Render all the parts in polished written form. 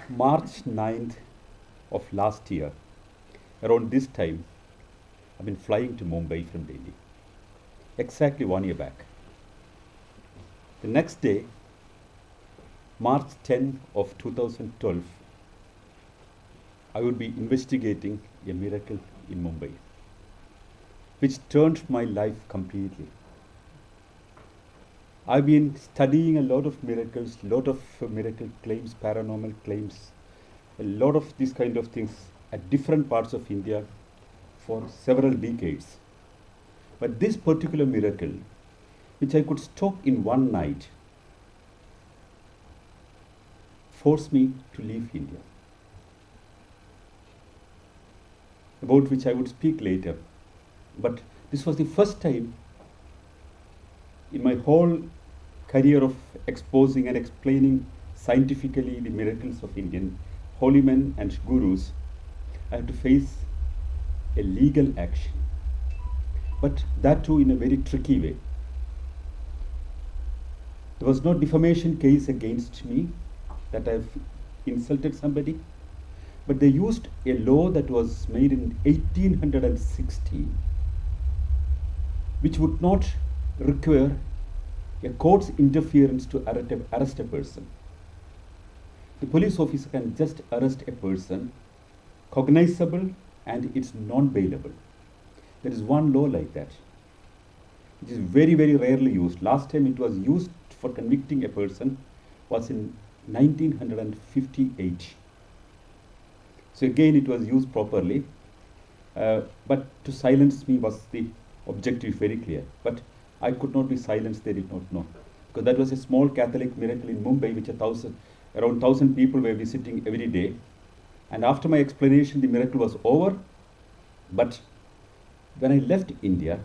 March 9th of last year, around this time, I've been flying to Mumbai from Delhi, exactly 1 year back. The next day, March 10 of 2012, I would be investigating a miracle in Mumbai, which turned my life completely. I've been studying a lot of miracles, lot of miracle claims, paranormal claims, a lot of these kind of things at different parts of India for several decades. But this particular miracle, which I could stop in one night, forced me to leave India, about which I would speak later. But this was the first time in my whole career of exposing and explaining scientifically the miracles of Indian holy men and gurus, I had to face a legal action, but that too in a very tricky way. There was no defamation case against me that I've insulted somebody, but they used a law that was made in 1860, which would not require a court's interference to arrest a person. The police officer can just arrest a person, cognizable, and it's non-bailable. There is one law like that, which is very, very rarely used. Last time it was used for convicting a person was in 1958. So again, it was used properly, but to silence me was the objective, very clear. But I could not be silenced, they did not know. Because that was a small Catholic miracle in Mumbai, which around 1,000 people were visiting every day. And after my explanation, the miracle was over. But when I left India,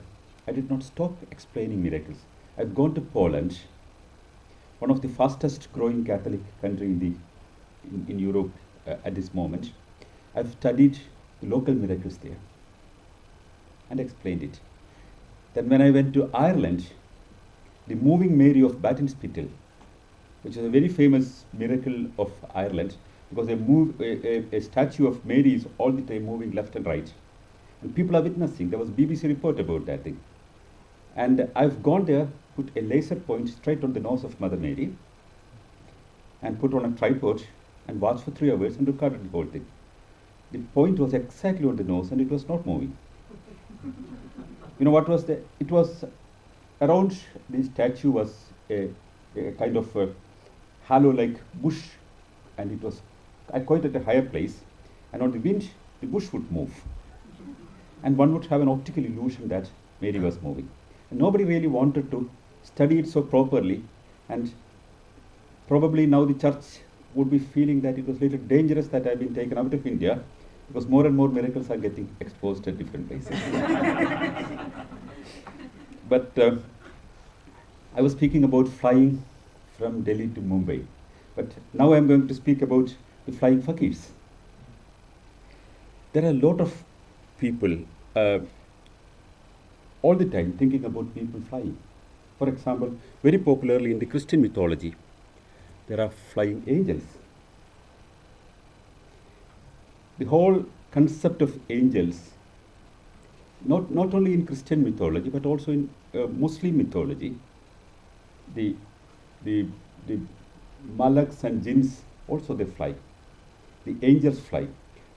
I did not stop explaining miracles. I've gone to Poland, one of the fastest growing Catholic country in Europe at this moment. I've studied the local miracles there and explained it. Then when I went to Ireland, the moving Mary of Battinspital, which is a very famous miracle of Ireland, because a statue of Mary is all the time moving left and right. And people are witnessing. There was a BBC report about that thing. And I've gone there, put a laser point straight on the nose of Mother Mary, and put on a tripod, and watched for 3 hours and recorded the whole thing. The point was exactly on the nose, and it was not moving. You know what was the? It was around the statue was a kind of a hollow-like bush, and it was quite at a higher place. And on the wind, the bush would move, and one would have an optical illusion that Mary was moving. And nobody really wanted to study it so properly, and probably now the church would be feeling that it was a little dangerous that I've been taken out of India, because more and more miracles are getting exposed at different places. But I was speaking about flying from Delhi to Mumbai. But now I'm going to speak about the flying fakirs. There are a lot of people all the time thinking about people flying. For example, very popularly in the Christian mythology, there are flying angels. The whole concept of angels, not only in Christian mythology, but also in Muslim mythology, the malaks and jinns also they fly. The angels fly.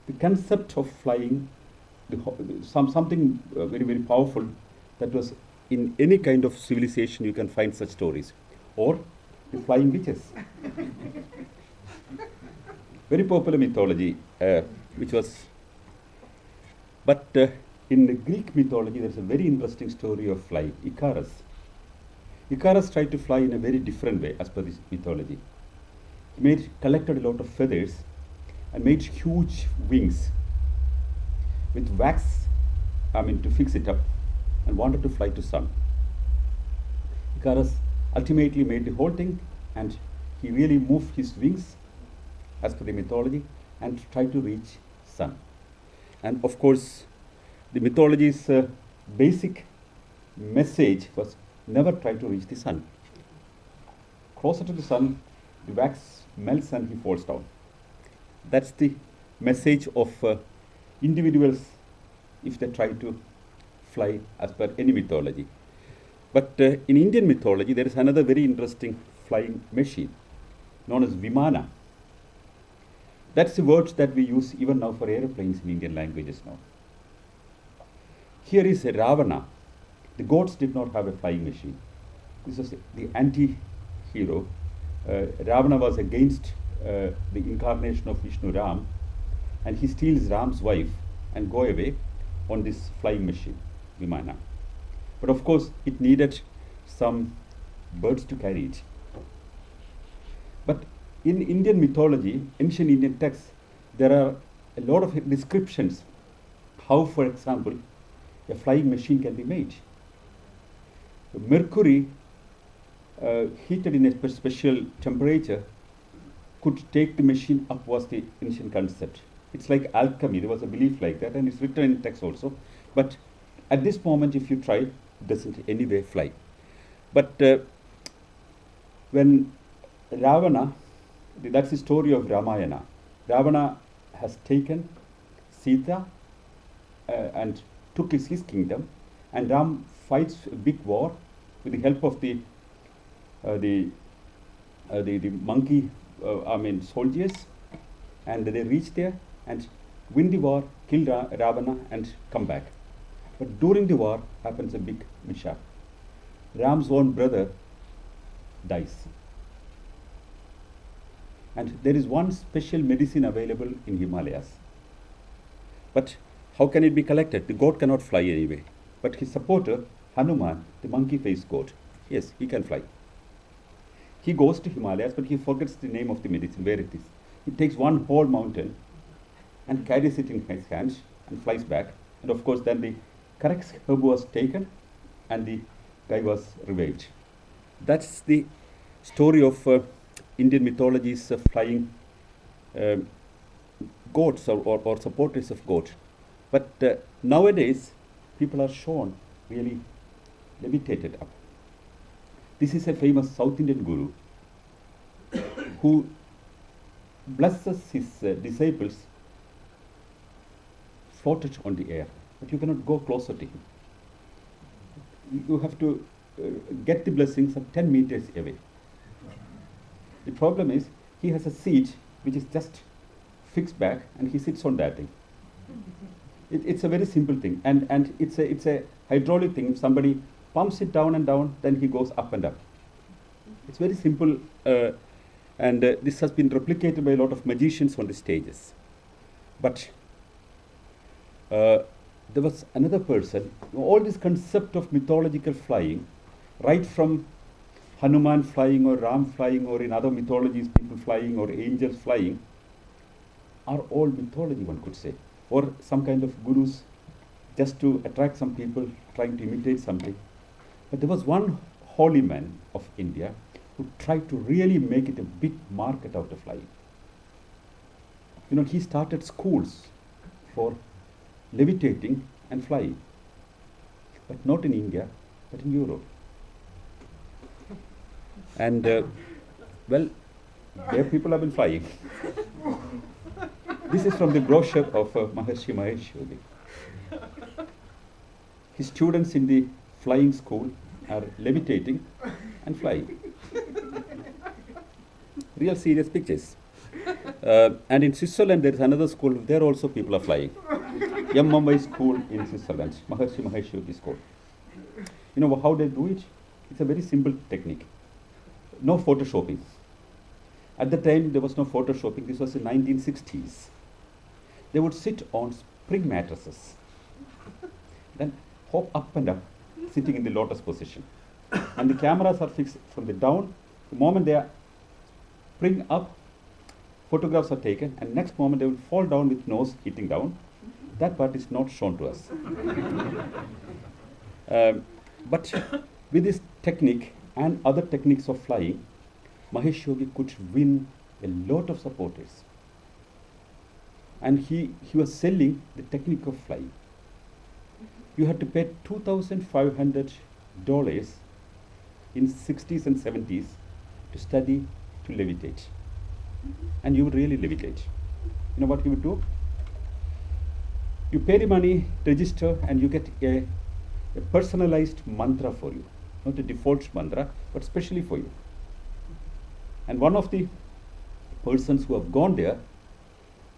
The concept of flying, something very, very powerful that was in any kind of civilization you can find such stories. Or the flying witches. Very popular mythology, which was, but in the Greek mythology there's a very interesting story of flying, Icarus. Icarus tried to fly in a very different way as per this mythology. He collected a lot of feathers and made huge wings with wax, to fix it up, and wanted to fly to sun. Icarus ultimately made the whole thing, and he really moved his wings as per the mythology and tried to reach sun. And of course, the mythology's basic message was never try to reach the sun. Closer to the sun, the wax melts and he falls down. That's the message of individuals if they try to fly as per any mythology. But in Indian mythology, there is another very interesting flying machine known as Vimana. That's the word that we use even now for aeroplanes in Indian languages now. Here is a Ravana. The gods did not have a flying machine. This was the anti-hero. Ravana was against the incarnation of Vishnu Ram, and he steals Ram's wife and go away on this flying machine, Vimana. But of course, it needed some birds to carry it. But in Indian mythology, ancient Indian texts, there are a lot of descriptions how, for example, a flying machine can be made. Mercury, heated in a special temperature, could take the machine up, was the ancient concept. It's like alchemy. There was a belief like that, and it's written in text also. But at this moment, if you try, it doesn't anyway fly. But when Ravana, that's the story of Ramayana. Ravana has taken Sita and took his kingdom, and Ram fights a big war with the help of the monkey, soldiers, and they reach there and win the war, kill Ravana, and come back. But during the war happens a big mishap. Ram's own brother dies. And there is one special medicine available in Himalayas. But how can it be collected? The goat cannot fly anyway. But his supporter, Hanuman, the monkey-faced goat, yes, he can fly. He goes to Himalayas, but he forgets the name of the medicine, where it is. He takes one whole mountain and carries it in his hands and flies back. And of course, then the correct herb was taken and the guy was revived. That's the story of Indian mythology's flying goats or supporters of goats. But nowadays, people are shown really levitated up. This is a famous South Indian guru who blesses his disciples floated on the air, but you cannot go closer to him. You have to get the blessings of 10 meters away. The problem is he has a seat which is just fixed back, and he sits on that thing. It's a very simple thing, and it's a hydraulic thing. If somebody pumps it down and down, then he goes up and up. It's very simple, and this has been replicated by a lot of magicians on the stages. But there was another person. All this concept of mythological flying, right from Hanuman flying or Ram flying, or in other mythologies people flying or angels flying, are all mythology, one could say, or some kind of gurus just to attract some people trying to imitate something. But there was one holy man of India who tried to really make it a big market out of flying. You know, he started schools for levitating and flying, but not in India, but in Europe. And well, there people have been flying. This is from the brochure of Maharishi Mahesh Yogi. His students in the flying school are levitating and flying. Real serious pictures. And in Switzerland there is another school, there also people are flying. Mumbai school in Switzerland, Maharishi Mahesh Yogi school. You know how they do it? It's a very simple technique. No photoshopping. At the time there was no photoshopping, this was the 1960s. They would sit on spring mattresses, then hop up and up, sitting in the lotus position. And the cameras are fixed from the down. The moment they are spring up, photographs are taken, and next moment they will fall down with nose hitting down. That part is not shown to us. But with this technique and other techniques of flying, Mahesh Yogi could win a lot of supporters. And he was selling the technique of flying. You had to pay $2,500 in 60s and 70s to study to levitate. And you would really levitate. You know what he would do? You pay the money, register, and you get a personalized mantra for you. Not a default mantra, but specially for you. And one of the persons who have gone there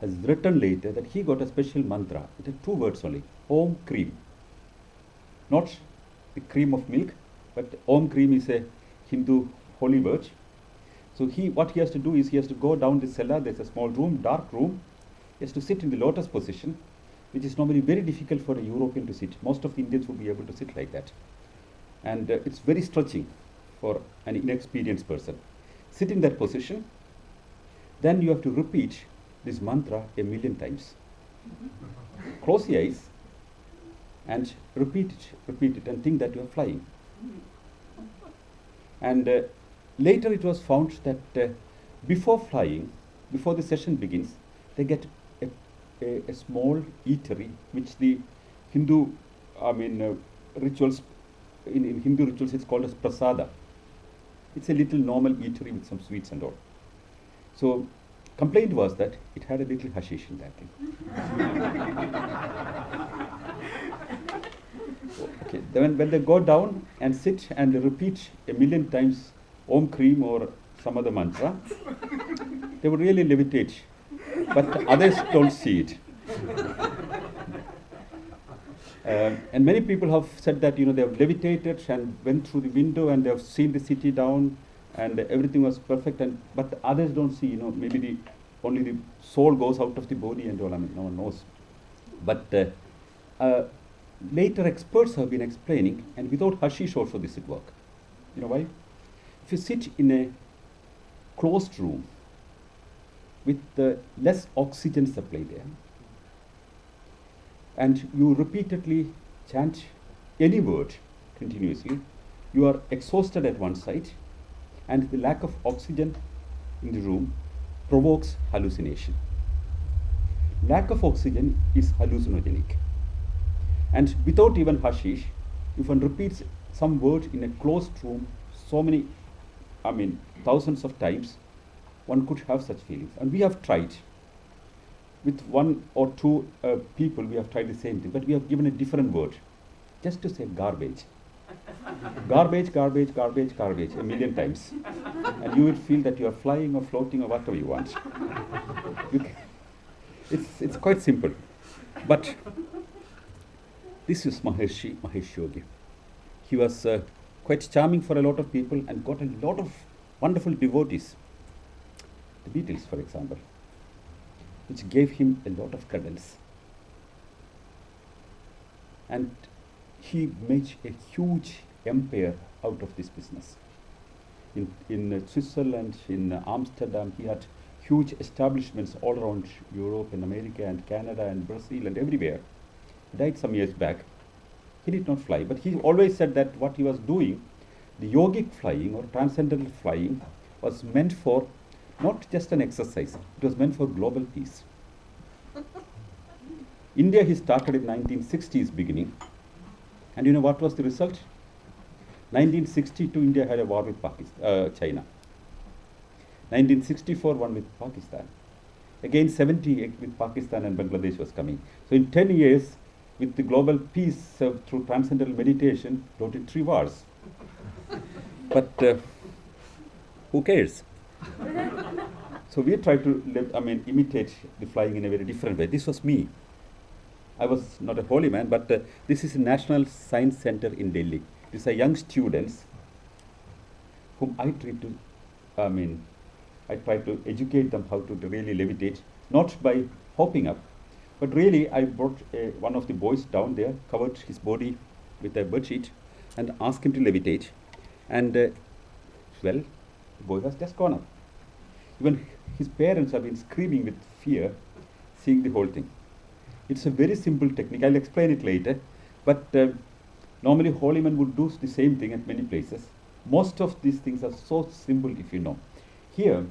has written later that he got a special mantra. It had 2 words only, Om Cream. Not the cream of milk, but Om Cream is a Hindu holy word. So what he has to do is he has to go down the cellar. There's a small room, dark room. He has to sit in the lotus position, which is normally very difficult for a European to sit. Most of the Indians would be able to sit like that. And it's very stretching for an inexperienced person. Sit in that position. Then you have to repeat this mantra 1,000,000 times. Close your eyes and repeat it and think that you are flying. And later it was found that before flying, before the session begins, they get a small eatery, which the Hindu, rituals, in Hindu rituals it's called as prasada. It's a little normal eatery with some sweets and all. So complaint was that it had a little hashish in that thing. Okay. Then when they go down and sit and repeat 1,000,000 times Om Cream or some other mantra, they would really levitate, but others don't see it. And many people have said that, they have levitated and went through the window and they have seen the city down and everything was perfect, but others don't see, maybe only the soul goes out of the body and all, no one knows. But later experts have been explaining, and without hashish also this would work. You know why? If you sit in a closed room with less oxygen supply there, and you repeatedly chant any word continuously, you are exhausted at one side, and the lack of oxygen in the room provokes hallucination. Lack of oxygen is hallucinogenic. And without even hashish, if one repeats some word in a closed room so many, thousands of times, one could have such feelings. And we have tried. With 1 or 2 people, we have tried the same thing, but we have given a different word, just to say garbage. Garbage, garbage, garbage, garbage, 1,000,000 times. And you will feel that you are flying or floating or whatever you want. It's quite simple. But this is Mahesh Yogi. He was quite charming for a lot of people and got a lot of wonderful devotees. The Beatles, for example, which gave him a lot of credence. And he made a huge empire out of this business. In Switzerland, in Amsterdam, he had huge establishments all around Europe and America and Canada and Brazil and everywhere. He died some years back. He did not fly, but he always said that what he was doing, the yogic flying or transcendental flying, was meant for not just an exercise, it was meant for global peace. India he started in 1960s beginning, and you know what was the result? 1962 India had a war with China. 1964 one with Pakistan. Again 70 with Pakistan and Bangladesh was coming. So in 10 years, with the global peace through transcendental meditation, brought in 3 wars. But who cares? So we tried to imitate the flying in a very different way. This was me. I was not a holy man, but this is a National Science Center in Delhi. These are young students whom I try to educate them how to really levitate, not by hopping up, but really I brought one of the boys down there, covered his body with a bedsheet and asked him to levitate. And the boy has just gone up. Even his parents have been screaming with fear, seeing the whole thing. It's a very simple technique. I'll explain it later. But normally holy men would do the same thing at many places. Most of these things are so simple if you know. Here,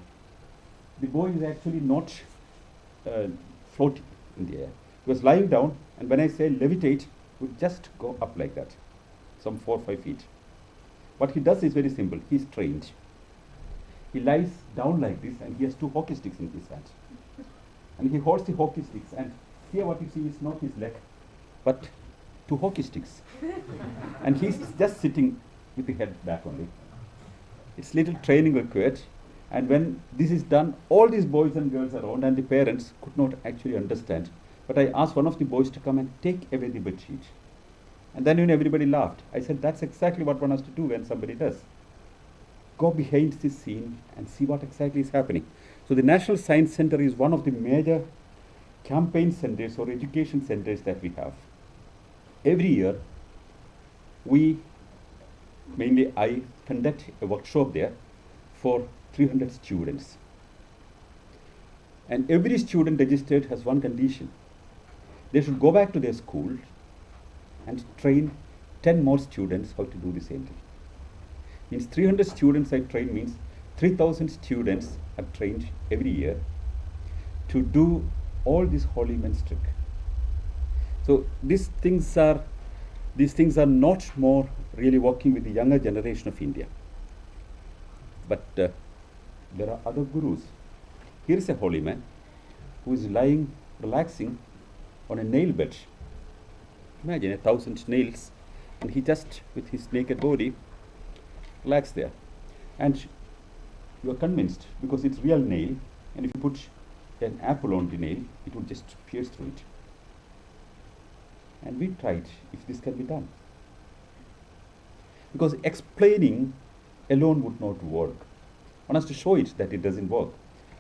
the boy is actually not floating in the air. He was lying down, and when I say levitate, would just go up like that, some 4 or 5 feet. What he does is very simple. He's trained. He lies down like this, and he has 2 hockey sticks in his hands. And he holds the hockey sticks, and here what you see is not his leg, but two hockey sticks. And he's just sitting with the head back only. It's little training required, and when this is done, all these boys and girls around and the parents could not actually understand. But I asked one of the boys to come and take away the bed sheet. And then everybody laughed. I said, that's exactly what one has to do when somebody does. Go behind this scene and see what exactly is happening. So the National Science Center is one of the major campaign centers or education centers that we have. Every year, mainly I conduct a workshop there for 300 students. And every student registered has one condition. They should go back to their school and train 10 more students how to do the same thing. Means 300 students I train means 3,000 students are trained every year to do all this holy men's trick. So these things are not more really working with the younger generation of India. But there are other gurus. Here is a holy man who is lying, relaxing on a nail bed. Imagine 1,000 nails, and he just, with his naked body, relax there. And you are convinced because it's real nail, and if you put an apple on the nail, it will just pierce through it. And we tried if this can be done. Because explaining alone would not work. One has to show it that it doesn't work.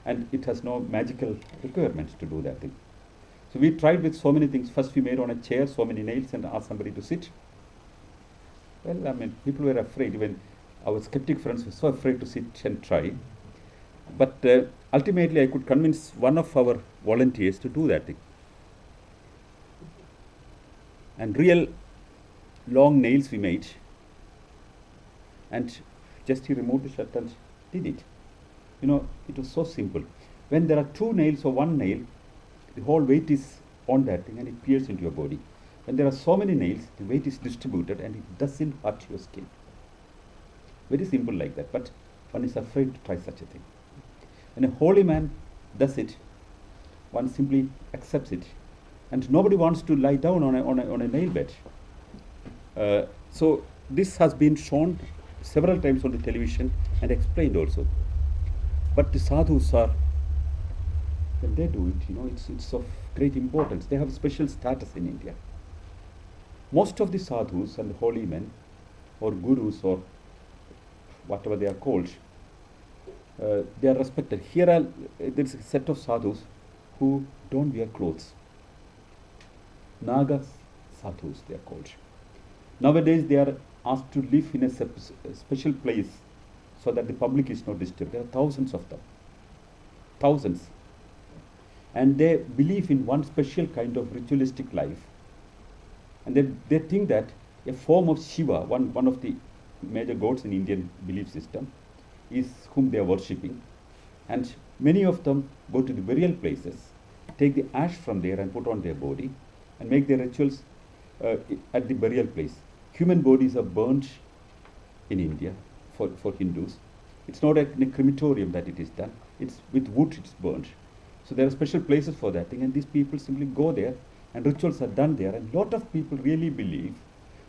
And it has no magical requirement to do that thing. So we tried with so many things. First we made on a chair so many nails and asked somebody to sit. Well, I mean, people were afraid. Even our skeptic friends were so afraid to sit and try. But ultimately I could convince one of our volunteers to do that thing. And real long nails we made. And just he removed the shirt and did it. It was so simple. When there are two nails or one nail, the whole weight is on that thing and it pierces into your body. When there are so many nails, the weight is distributed and it doesn't hurt your skin. Very simple like that, but one is afraid to try such a thing. When a holy man does it, one simply accepts it. And nobody wants to lie down on a nail bed. So this has been shown several times on the television and explained also. But the sadhus are, when they do it, it's of great importance. They have special status in India. Most of the sadhus and the holy men, or gurus, or whatever they are called, they are respected. There is a set of sadhus who don't wear clothes. Naga sadhus they are called. Nowadays they are asked to live in a special place so that the public is not disturbed. There are thousands of them. Thousands. And they believe in one special kind of ritualistic life. And they think that a form of Shiva, one of the major gods in Indian belief system, is whom they are worshipping. And many of them go to the burial places, take the ash from there and put on their body, and make their rituals at the burial place. Human bodies are burnt in India for Hindus. It's not in a crematorium that it is done. It's with wood it's burnt. So there are special places for that thing, and these people simply go there and rituals are done there. And a lot of people really believe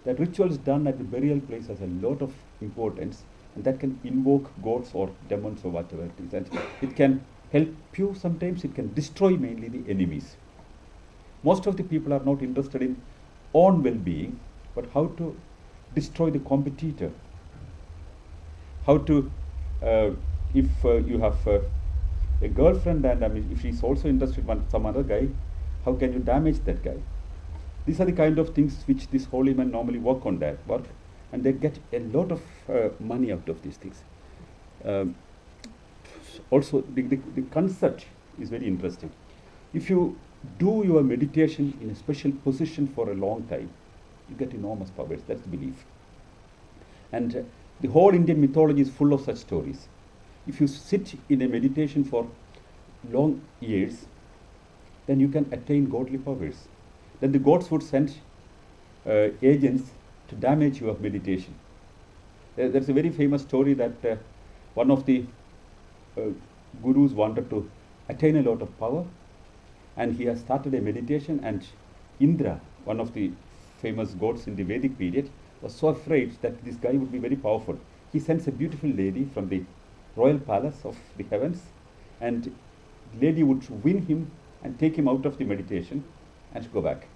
that rituals done at the burial place has a lot of importance, and that can invoke gods or demons or whatever it is. And it can help you sometimes, it can destroy mainly the enemies. Most of the people are not interested in own well-being, but how to destroy the competitor. How to, if you have a girlfriend and if she's also interested in some other guy, how can you damage that guy? These are the kind of things which these holy men normally work on that work, and they get a lot of money out of these things. Also, the concept is very interesting. If you do your meditation in a special position for a long time, you get enormous powers. That's the belief. And the whole Indian mythology is full of such stories. If you sit in a meditation for long years, then you can attain godly powers. Then the gods would send agents to damage your meditation. There's a very famous story that one of the gurus wanted to attain a lot of power, And he has started a meditation, and Indra, one of the famous gods in the Vedic period, was so afraid that this guy would be very powerful. He sends a beautiful lady from the royal palace of the heavens, and the lady would win him and take him out of the meditation and go back.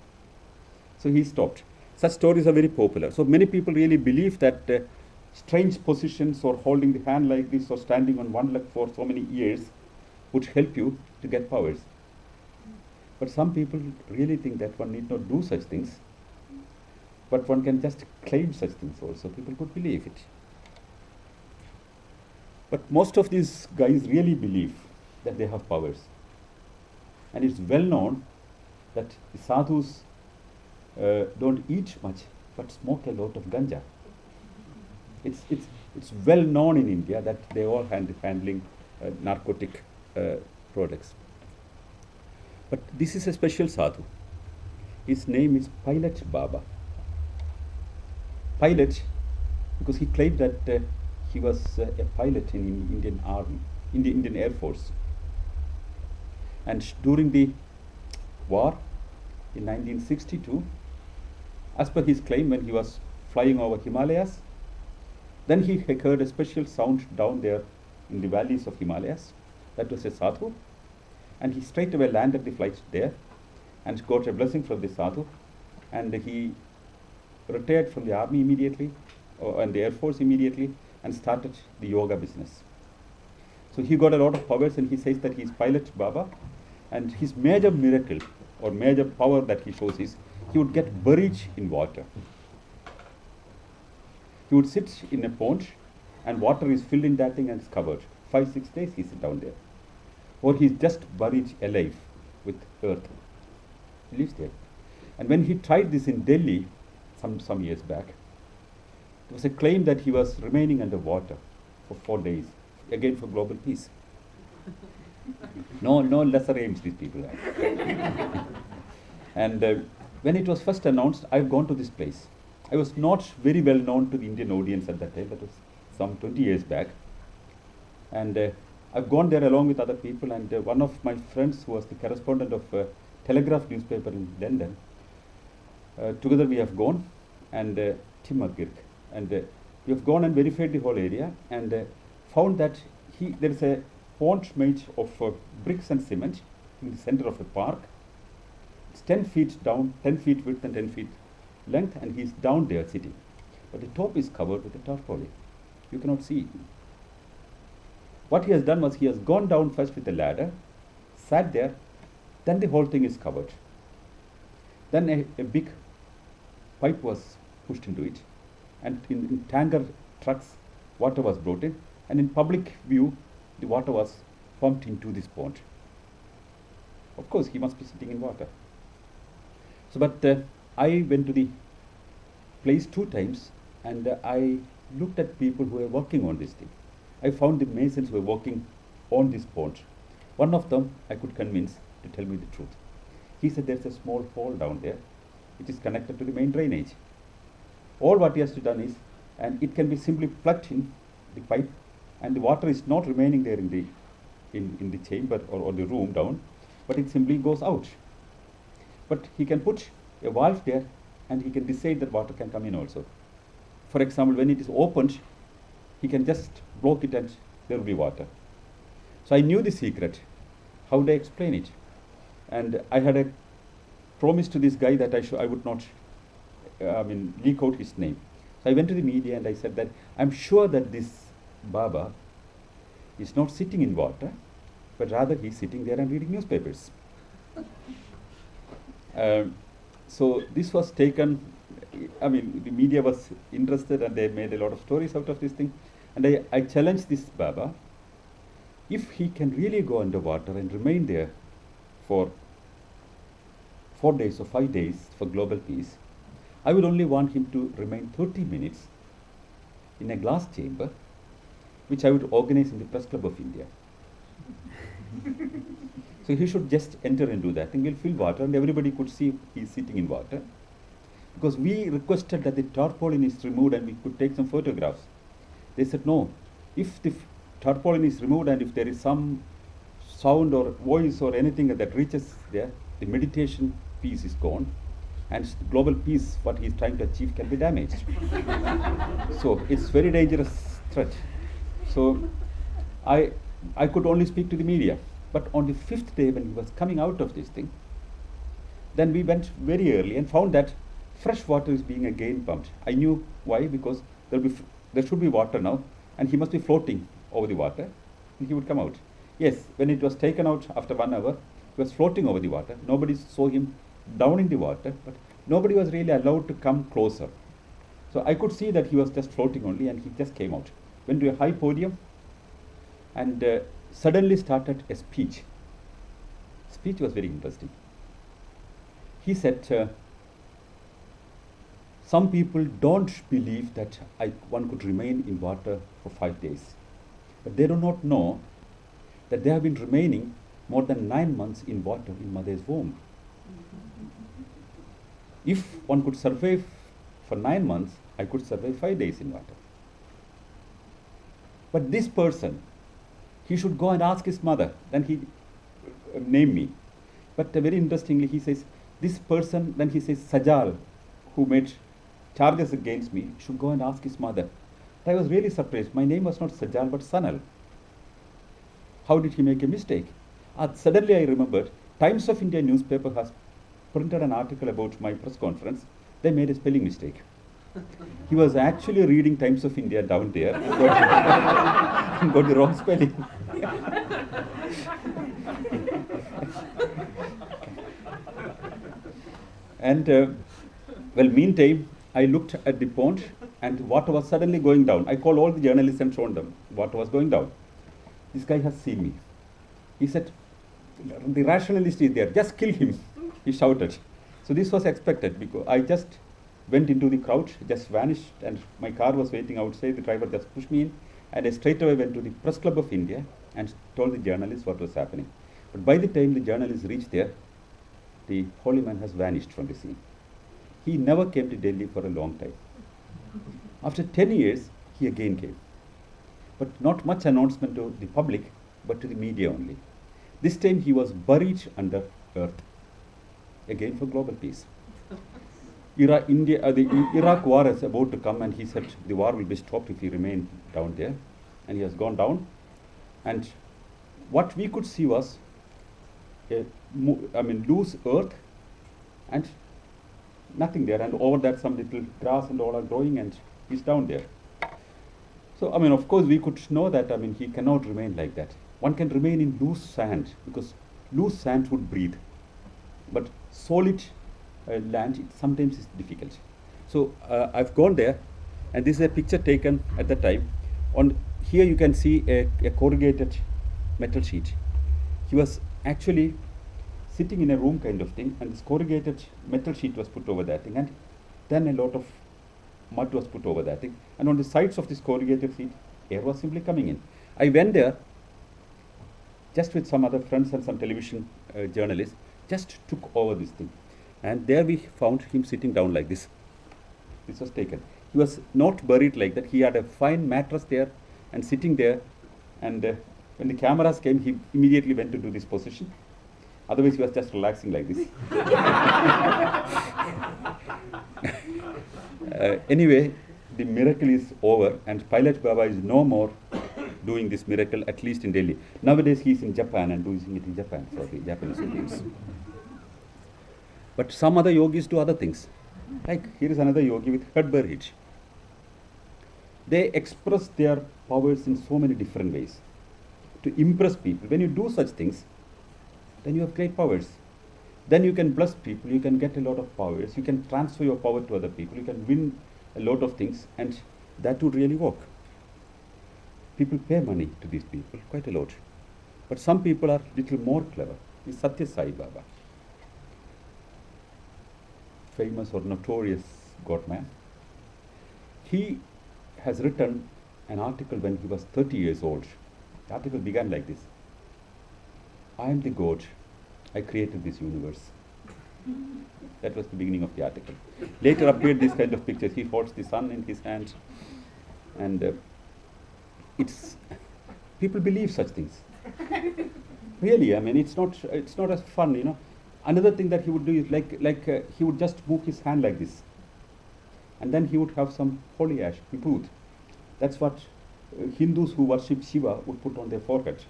So he stopped. Such stories are very popular. So many people really believe that strange positions or holding the hand like this or standing on one leg for so many years would help you to get powers. But some people really think that one need not do such things, but one can just claim such things also. People could believe it. But most of these guys really believe that they have powers. And it's well known that the sadhus don't eat much, but smoke a lot of ganja. It's well known in India that they all handling narcotic products. But this is a special sadhu. His name is Pilot Baba. Pilot, because he claimed that he was a pilot in Indian Army, in the Indian Air Force. And during the war in 1962, as per his claim, when he was flying over Himalayas, then he heard a special sound down there in the valleys of Himalayas. That was a sadhu. And he straight away landed the flight there and got a blessing from the sadhu. And he retired from the army immediately, and the Air Force immediately, and started the yoga business. So he got a lot of powers, and he says that he is Pilot Baba. And his major miracle or major power that he shows is he would get buried in water. He would sit in a pond, and water is filled in that thing and it's covered. 5-6 days he sits down there. Or he's just buried alive with earth. He lives there. And when he tried this in Delhi some years back, there was a claim that he was remaining underwater for 4 days, again for global peace. No lesser aims these people have. And when it was first announced, I've gone to this place. I was not very well known to the Indian audience at that time. That was some 20 years back. And I've gone there along with other people, and one of my friends who was the correspondent of Telegraph newspaper in London, together we have gone, and Tim Kirk, and we have gone and verified the whole area, and found that there is a pond made of bricks and cement in the center of a park. It's 10 feet down, 10 feet width and 10 feet length, and he's down there sitting. But the top is covered with a tarpaulin. You cannot see. What he has done was he has gone down first with a ladder, sat there, then the whole thing is covered. Then a big pipe was pushed into it, and in tanker trucks water was brought in, and in public view the water was pumped into this pond. Of course he must be sitting in water. So but I went to the place 2 times, and I looked at people who were working on this thing. I found the masons who were working on this pond. One of them I could convince to tell me the truth. He said there's a small hole down there which is connected to the main drainage. All what he has to done is, and it can be simply plugged in the pipe, and the water is not remaining there in the chamber or the room down, but it simply goes out. But he can put a valve there, and he can decide that water can come in also. For example, when it is opened, he can just block it and there will be water. So I knew the secret. How would I explain it? And I had a promise to this guy that I would not leak out his name. So I went to the media and I said that I'm sure that this Baba is not sitting in water, but rather he's sitting there and reading newspapers. So this was taken, the media was interested and they made a lot of stories out of this thing. And I challenged this Baba, if he can really go underwater and remain there for 4 days or 5 days for global peace, I would only want him to remain 30 minutes in a glass chamber, which I would organize in the Press Club of India. So he should just enter and do that, and we'll fill water, and everybody could see he's sitting in water. Because we requested that the tarpaulin is removed and we could take some photographs. They said no. If the tarpaulin is removed and if there is some sound or voice or anything that reaches there, the meditation peace is gone, and global peace, what he is trying to achieve, can be damaged. So it's very dangerous threat. So I could only speak to the media. But on the 5th day, when he was coming out of this thing, then we went very early and found that fresh water is being again pumped. I knew why, because there should be water now, and he must be floating over the water, and he would come out. Yes, when it was taken out after 1 hour, he was floating over the water. Nobody saw him down in the water, but nobody was really allowed to come closer. So I could see that he was just floating only, and he just came out. Went to a high podium, and suddenly started a speech. Speech was very interesting. He said, some people don't believe that one could remain in water for 5 days. But they do not know that they have been remaining more than 9 months in water in mother's womb. If one could survive for 9 months, I could survive 5 days in water. But this person, he should go and ask his mother. Then he named me. But very interestingly, he says, this person, then he says, Sajal, who made charges against me, should go and ask his mother. I was really surprised. My name was not Sajal, but Sanal. How did he make a mistake? Suddenly I remembered, Times of India newspaper has printed an article about my press conference. They made a spelling mistake. He was actually reading Times of India down there and got the wrong spelling. And well, meantime, I looked at the pond, and water was suddenly going down. I called all the journalists and shown them water was going down. This guy has seen me. He said, the rationalist is there, just kill him, he shouted. So this was expected, because I just went into the crowd, just vanished, and my car was waiting outside. The driver just pushed me in, and I straight away went to the Press Club of India and told the journalists what was happening. But by the time the journalists reached there, the holy man has vanished from the scene. He never came to Delhi for a long time. After 10 years, he again came. But not much announcement to the public, but to the media only. This time he was buried under earth, again for global peace. The Iraq war is about to come, and he said the war will be stopped if he remained down there. And he has gone down. And what we could see was loose earth and nothing there. And over that some little grass and all are growing, and he's down there. So, of course we could know that, he cannot remain like that. One can remain in loose sand, because loose sand would breathe. But solid land, it sometimes is difficult. So I've gone there, and this is a picture taken at the time. On here you can see a corrugated metal sheet. He was actually sitting in a room kind of thing, and this corrugated metal sheet was put over that thing, and then a lot of mud was put over that thing. And on the sides of this corrugated sheet, air was simply coming in. I went there just with some other friends and some television journalists, just took over this thing. And there we found him sitting down like this. This was taken. He was not buried like that. He had a fine mattress there and sitting there. And when the cameras came, he immediately went to do this position. Otherwise, he was just relaxing like this. Anyway, the miracle is over, and Pilot Baba is no more doing this miracle, at least in Delhi. Nowadays, he is in Japan and doing it in Japan for the Japanese audience. But some other yogis do other things. Like, here is another yogi with head buried. They express their powers in so many different ways to impress people. When you do such things, then you have great powers. Then you can bless people, you can get a lot of powers, you can transfer your power to other people, you can win a lot of things, and that would really work. People pay money to these people, quite a lot. But some people are little more clever. This is Satya Sai Baba, famous or notorious God man. He has written an article when he was 30 years old. The article began like this: I am the God, I created this universe. That was the beginning of the article. Later appeared this kind of pictures. He holds the sun in his hand, and people believe such things. Really, I mean, it's not as fun, you know. Another thing that he would do is he would just move his hand like this, and then he would have some holy ash, vibhut. That's what Hindus who worship Shiva would put on their forehead.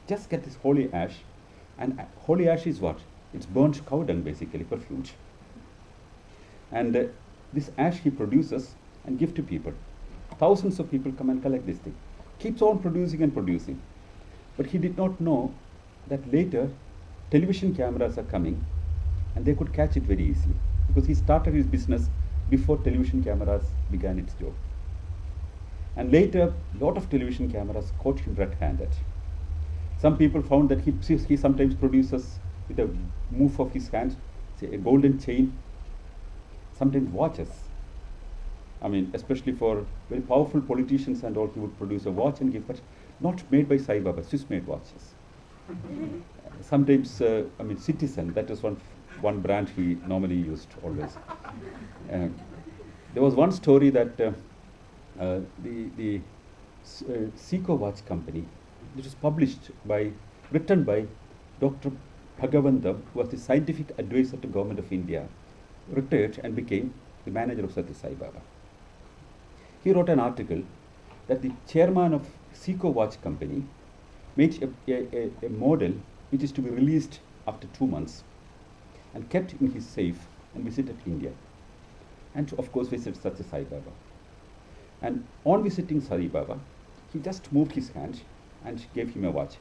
Just get this holy ash, and holy ash is what? It's burnt cow dung, basically, perfumed. And this ash he produces and give to people. Thousands of people come and collect this thing. Keeps on producing and producing. But he did not know that later television cameras are coming and they could catch it very easily, because he started his business before television cameras began its job. And later, a lot of television cameras caught him red-handed. Some people found that he sometimes produces, with a move of his hand, say a golden chain, sometimes watches. I mean, especially for very powerful politicians and all, he would produce a watch and give, but not made by Sai Baba, Swiss-made watches. Sometimes, I mean, Citizen, that is one brand he normally used always. There was one story that the Seiko watch company, which was written by Dr. Bhagavandam, who was the scientific advisor to Government of India, retired and became the manager of Sathya Sai Baba. He wrote an article that the chairman of Seiko watch company made a model which is to be released after 2 months and kept in his safe, and visited India. And of course visited Sathya Sai Baba. And on visiting Sai Baba, he just moved his hand and gave him a watch.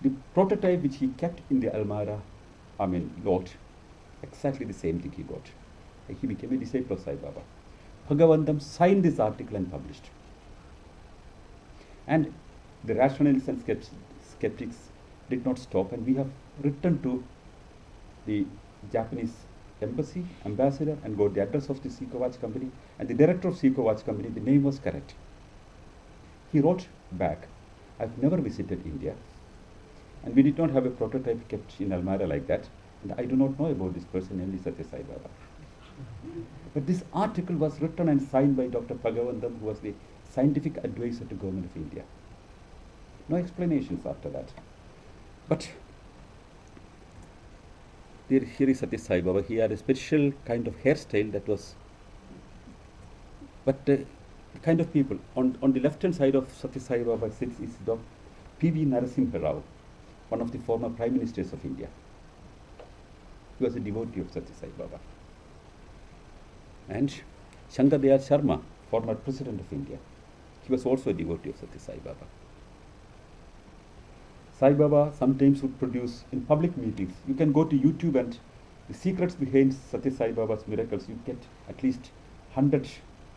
The prototype which he kept in the Almara, got exactly the same thing he got. He became a disciple of Sai Baba. Bhagavandam signed this article and published. And the rationalists and skeptics did not stop, and we have written to the Japanese embassy, ambassador, and got the address of the Seiko watch company, and the director of Seiko watch company, the name was correct. He wrote back, I've never visited India, and we did not have a prototype kept in Almara like that, and I do not know about this person, namely Sathya Sai Baba. But this article was written and signed by Dr. Bhagavandam, who was the scientific advisor to Government of India. No explanations after that. But here is Sathya Sai Baba. He had a special kind of hairstyle that was, but the kind of people. On the left-hand side of Sathya Sai Baba sits is Dr. P.V. Narasimha Rao, one of the former Prime Ministers of India. He was a devotee of Sathya Sai Baba. And Shankar Dayal Sharma, former President of India, he was also a devotee of Sathya Sai Baba. Sai Baba sometimes would produce in public meetings. You can go to YouTube and the secrets behind Sathya Sai Baba's miracles. You get at least 100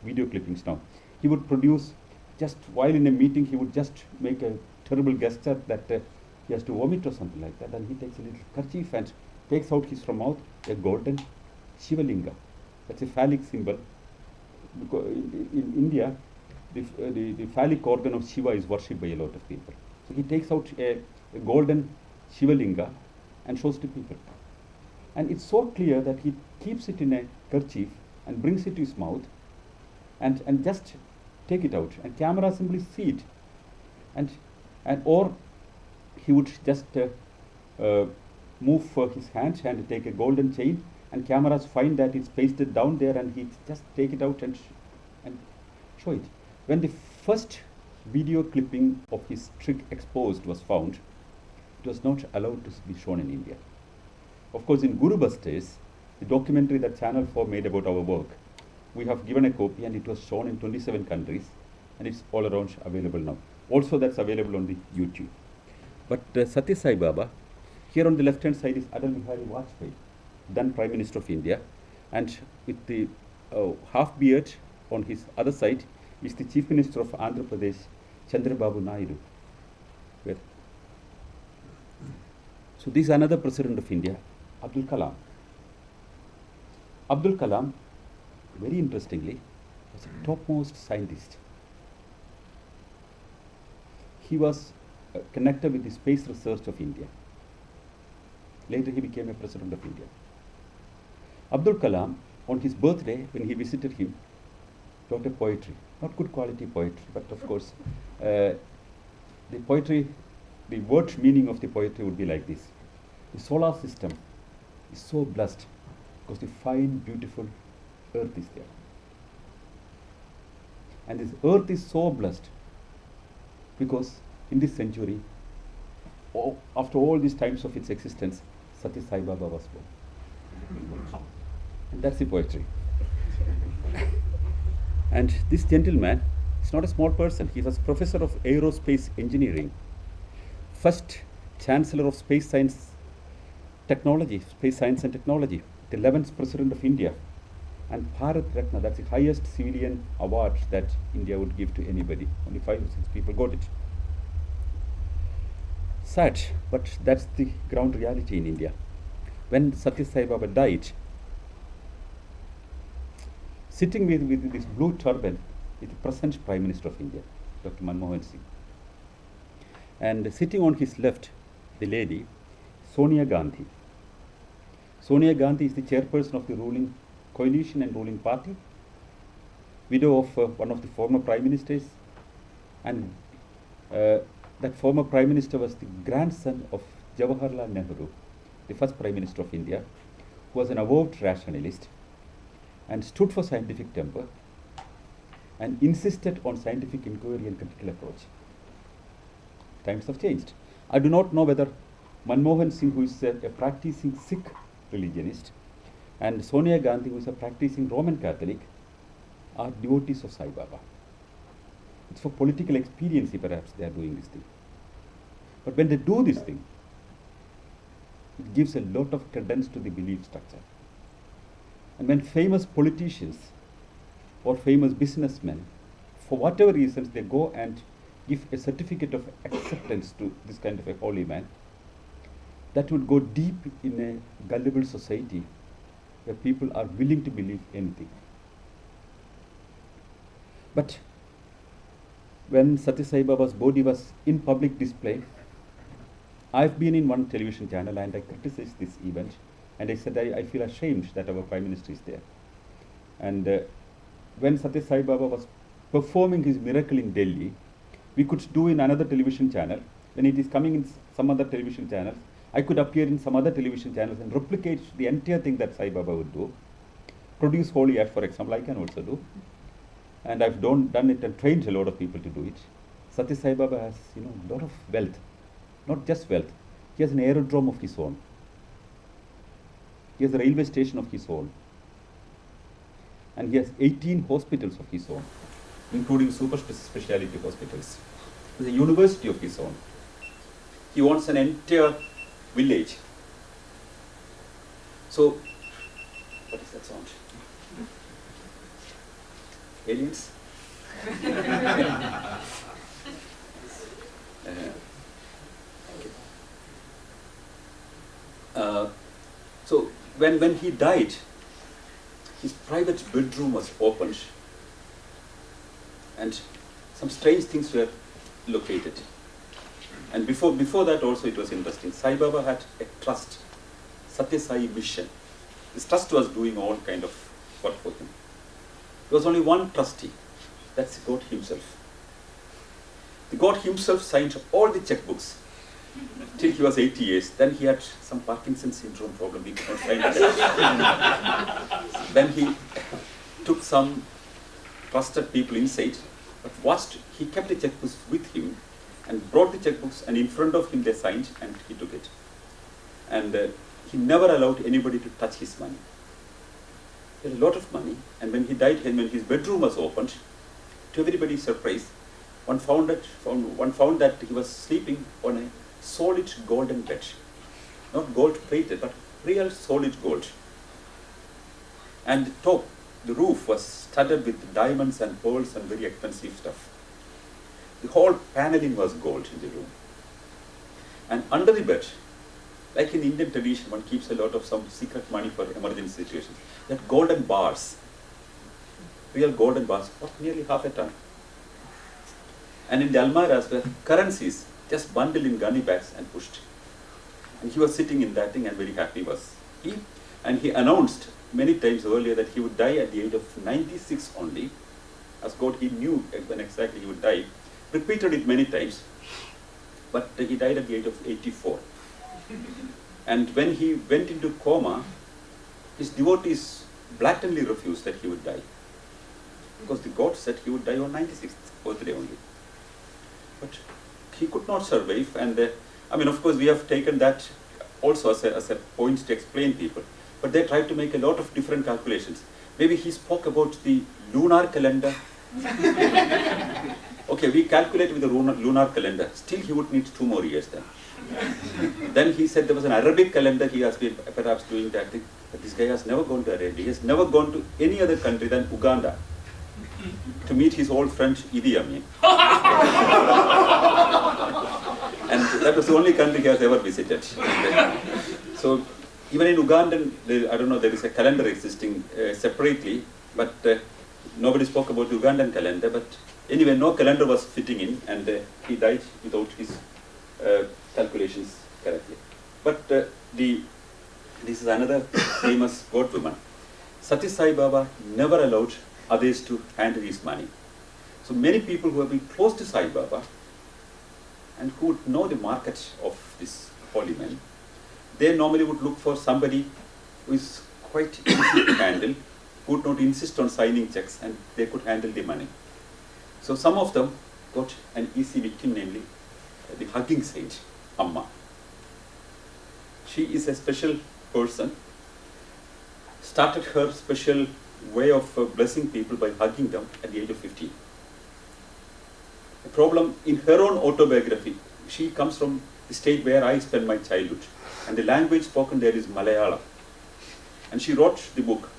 video clippings now. He would produce, just while in a meeting, he would just make a terrible gesture that he has to vomit or something like that. And he takes a little kerchief and takes out his from mouth a golden Shivalinga. That's a phallic symbol. Because in India, the phallic organ of Shiva is worshipped by a lot of people. So he takes out a golden Shivalinga and shows to people. And it's so clear that he keeps it in a kerchief and brings it to his mouth and just take it out. And camera simply see it. And or he would just move his hand and take a golden chain, and cameras find that it's pasted down there, and he just take it out and show it. When the first video clipping of his trick exposed was found, it was not allowed to be shown in India. Of course, in Guru Busters, the documentary that Channel 4 made about our work, we have given a copy, and it was shown in 27 countries, and it's all around available now. Also, that's available on the YouTube. But Sathya Sai Baba, here on the left-hand side is Atal Bihari Vajpayee, then Prime Minister of India, and with the half beard on his other side is the Chief Minister of Andhra Pradesh, Chandrababu Naidu. So this is another President of India, Abdul Kalam. Abdul Kalam, very interestingly, was a topmost scientist. He was connected with the space research of India. Later he became a President of India. Abdul Kalam, on his birthday, when he visited him, wrote a poetry. Not good quality poetry, but of course, the poetry the word meaning of the poetry would be like this. The solar system is so blessed because the fine, beautiful earth is there. And this earth is so blessed because in this century, after all these times of its existence, Satya Sai Baba was born. And that's the poetry. And this gentleman is not a small person. He was professor of aerospace engineering, first chancellor of space science technology, space science and technology, the 11th president of India, and Bharat Ratna, that's the highest civilian award that India would give to anybody. Only 5 or 6 people got it. Sad, but that's the ground reality in India. When Satya Sai Baba died, sitting with this blue turban is the present Prime Minister of India, Dr. Manmohan Singh. And sitting on his left, the lady, Sonia Gandhi. Sonia Gandhi is the chairperson of the ruling coalition and ruling party, widow of one of the former Prime Ministers, and that former Prime Minister was the grandson of Jawaharlal Nehru, the first Prime Minister of India, who was an avowed rationalist and stood for scientific temper and insisted on scientific inquiry and critical approach. Times have changed. I do not know whether Manmohan Singh, who is a practicing Sikh religionist, and Sonia Gandhi, who is a practicing Roman Catholic, are devotees of Sai Baba. It's for political expediency, perhaps, they are doing this thing. But when they do this thing, it gives a lot of credence to the belief structure. And when famous politicians or famous businessmen, for whatever reasons, they go and give a certificate of acceptance to this kind of a holy man, that would go deep in a gullible society where people are willing to believe anything. But when Satya Sai Baba's body was in public display, I've been in one television channel and I criticized this event, and I said I feel ashamed that our Prime Minister is there. And when Satya Sai Baba was performing his miracle in Delhi, we could do in another television channel. When it is coming in some other television channels, I could appear in some other television channels and replicate the entire thing that Sai Baba would do. Produce holy act, for example, I can also do. And I've done it and trained a lot of people to do it. Satya Sai Baba has, a lot of wealth. Not just wealth. He has an aerodrome of his own. He has a railway station of his own. And he has 18 hospitals of his own, including super speciality hospitals. He has a university of his own. He owns an entire village. So, what is that sound? Aliens? So when he died, his private bedroom was opened and some strange things were located. And before that also it was interesting. Sai Baba had a trust, Satya Sai Mission. This trust was doing all kind of work for him. There was only one trustee, that's God himself. The God himself signed all the checkbooks till he was 80 years. Then he had some Parkinson's syndrome problem, he could not sign it. Then he took some trusted people inside, but he kept the checkbooks with him and brought the checkbooks, and in front of him they signed and he took it. And he never allowed anybody to touch his money. He had a lot of money, and when he died, when his bedroom was opened, to everybody's surprise, one found that he was sleeping on a solid golden bed. Not gold plated, but real solid gold. And the roof was studded with diamonds and pearls and very expensive stuff. The whole paneling was gold in the room. And under the bed, like in Indian tradition, one keeps a lot of some secret money for emergency situations. That golden bars, real golden bars, worth nearly half a ton. And in the almirahs were currencies just bundled in gunny bags and pushed. And he was sitting in that thing, and very happy was he. And he announced many times earlier that he would die at the age of 96 only. As God, he knew when exactly he would die. Repeated it many times. but he died at the age of 84. And when he went into coma, his devotees blatantly refused that he would die, because the god said he would die on 96th birthday only. But he could not survive, and I mean, of course, we have taken that also as a point to explain people. But they tried to make a lot of different calculations. Maybe he spoke about the lunar calendar. Okay, we calculate with the lunar calendar. Still, he would need 2 more years then. Then he said there was an Arabic calendar. He has been perhaps doing that thing. But this guy has never gone to Arabia. He has never gone to any other country than Uganda to meet his old friend Idi Amin. And that was the only country he has ever visited. So even in Ugandan, I don't know, there is a calendar existing separately, but nobody spoke about the Ugandan calendar. But anyway, no calendar was fitting in, and he died without his calculations correctly. But this is another famous god woman. Sati Sai Baba never allowed others to handle his money. So many people who have been close to Sai Baba and who would know the market of this holy man, they normally would look for somebody who is quite easy to handle, who would not insist on signing checks, and they could handle the money. So some of them got an easy victim, namely the hugging saint, Amma. She is a special person, started her special way of blessing people by hugging them at the age of 15. The problem, in her own autobiography, she comes from the state where I spent my childhood, and the language spoken there is Malayalam. And she wrote the book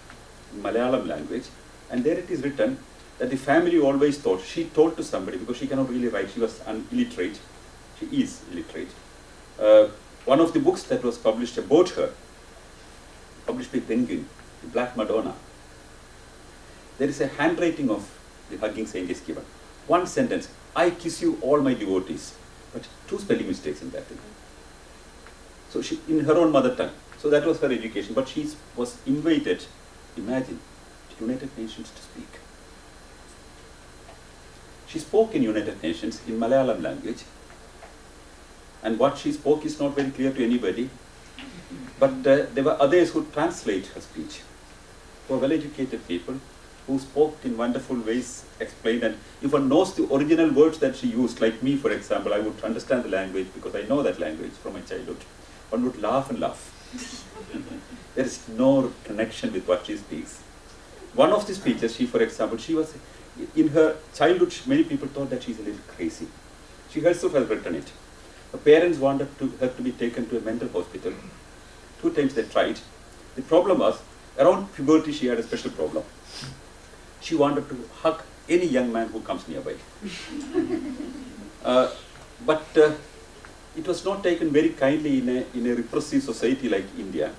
in Malayalam language, and there it is written that the family always thought, she told to somebody, because she cannot really write, she was illiterate, she is illiterate. One of the books that was published about her, published by Penguin, The Black Madonna, there is a handwriting of the hugging saint is given. One sentence, I kiss you all my devotees, but 2 spelling mistakes in that thing. So she, in her own mother tongue. So that was her education, but she was invited, imagine, to United Nations to speak. She spoke in United Nations in Malayalam language, and what she spoke is not very clear to anybody, but there were others who translate her speech, who were well-educated people, who spoke in wonderful ways, explained, and if one knows the original words that she used, like me, for example, I would understand the language because I know that language from my childhood. One would laugh and laugh. There is no connection with what she speaks. One of the speeches, she, for example, she was, in her childhood, many people thought that she's a little crazy. She herself has written it. Her parents wanted her to be taken to a mental hospital. 2 times they tried. The problem was, around puberty, she had a special problem. She wanted to hug any young man who comes nearby. But it was not taken very kindly in a repressive society like India,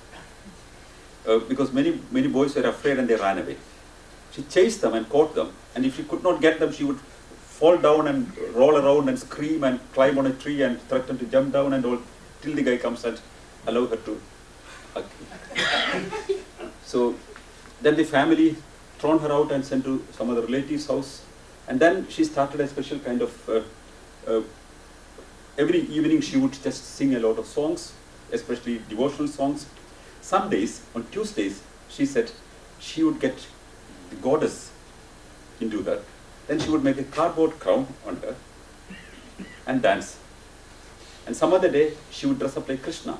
because many boys were afraid and they ran away. She chased them and caught them, and if she could not get them, she would fall down and roll around and scream and climb on a tree and threaten to jump down and all, till the guy comes and allow her to hug him. So then the family thrown her out and sent to some other relative's house, and then she started a special kind of every evening she would just sing a lot of songs, especially devotional songs. Some days, on Tuesdays, she said she would get the goddess into her, then she would make a cardboard crown on her and dance. And some other day she would dress up like Krishna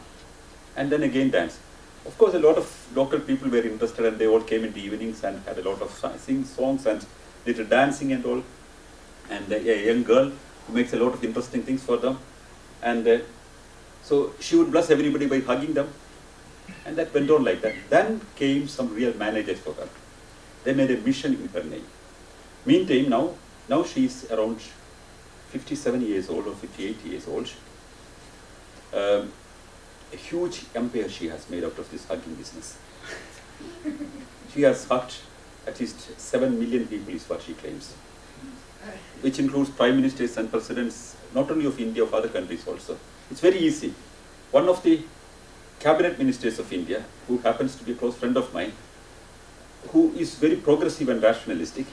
and then again dance. Of course, a lot of local people were interested, and they all came in the evenings and had a lot of sing songs and little dancing and all. And a young girl who makes a lot of interesting things for them. And so she would bless everybody by hugging them. And that went on like that. Then came some real managers for her. They made a mission in her name. Meantime, now she is around 57 years old or 58 years old. A huge empire she has made out of this hugging business. She has hugged at least 7 million people is what she claims, which includes prime ministers and presidents, not only of India, of other countries also. It's very easy. One of the cabinet ministers of India, who happens to be a close friend of mine, who is very progressive and rationalistic,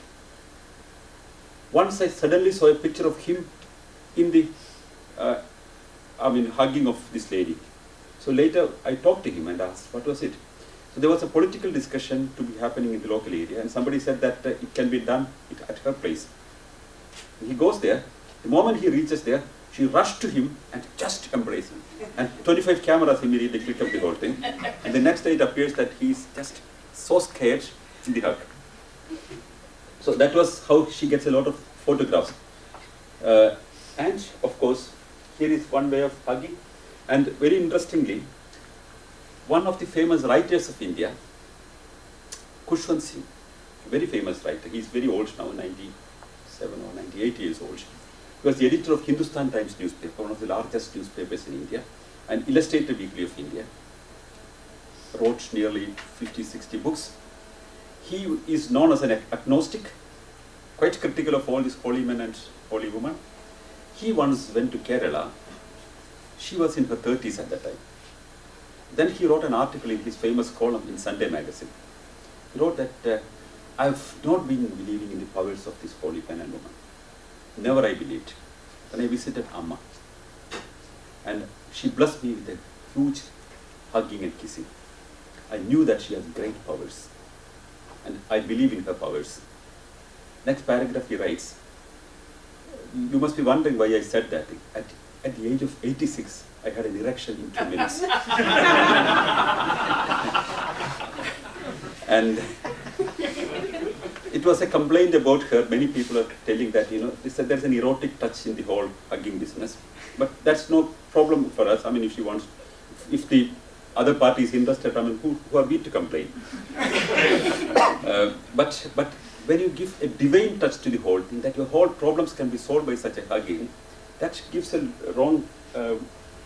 once I suddenly saw a picture of him in the hugging of this lady. So later I talked to him and asked, what was it? So there was a political discussion to be happening in the local area, and somebody said that it can be done at her place. And he goes there. The moment he reaches there, she rushed to him and just embraced him. And 25 cameras immediately click up the whole thing. And the next day it appears that he's just so scared in the hug. So that was how she gets a lot of photographs. And of course, here is one way of hugging. And very interestingly, one of the famous writers of India, Khushwant Singh, a very famous writer, he's very old now, 97 or 98 years old. He was the editor of Hindustan Times newspaper, one of the largest newspapers in India, and Illustrated Weekly of India. Wrote nearly 50, 60 books. He is known as an agnostic, quite critical of all these holy men and holy women. He once went to Kerala. She was in her 30s at that time. Then he wrote an article in his famous column in Sunday magazine. He wrote that I've not been believing in the powers of this holy men and women. Never I believed. Then I visited Amma. And she blessed me with a huge hugging and kissing. I knew that she has great powers. And I believe in her powers. Next paragraph he writes, you must be wondering why I said that. At the age of 86, I had an erection in 2 minutes. And it was a complaint about her. Many people are telling that, they said there's an erotic touch in the whole hugging business. But that's no problem for us. If she wants, if the other party is interested, who are we to complain? But when you give a divine touch to the whole thing, that your whole problems can be solved by such a hugging, that gives a wrong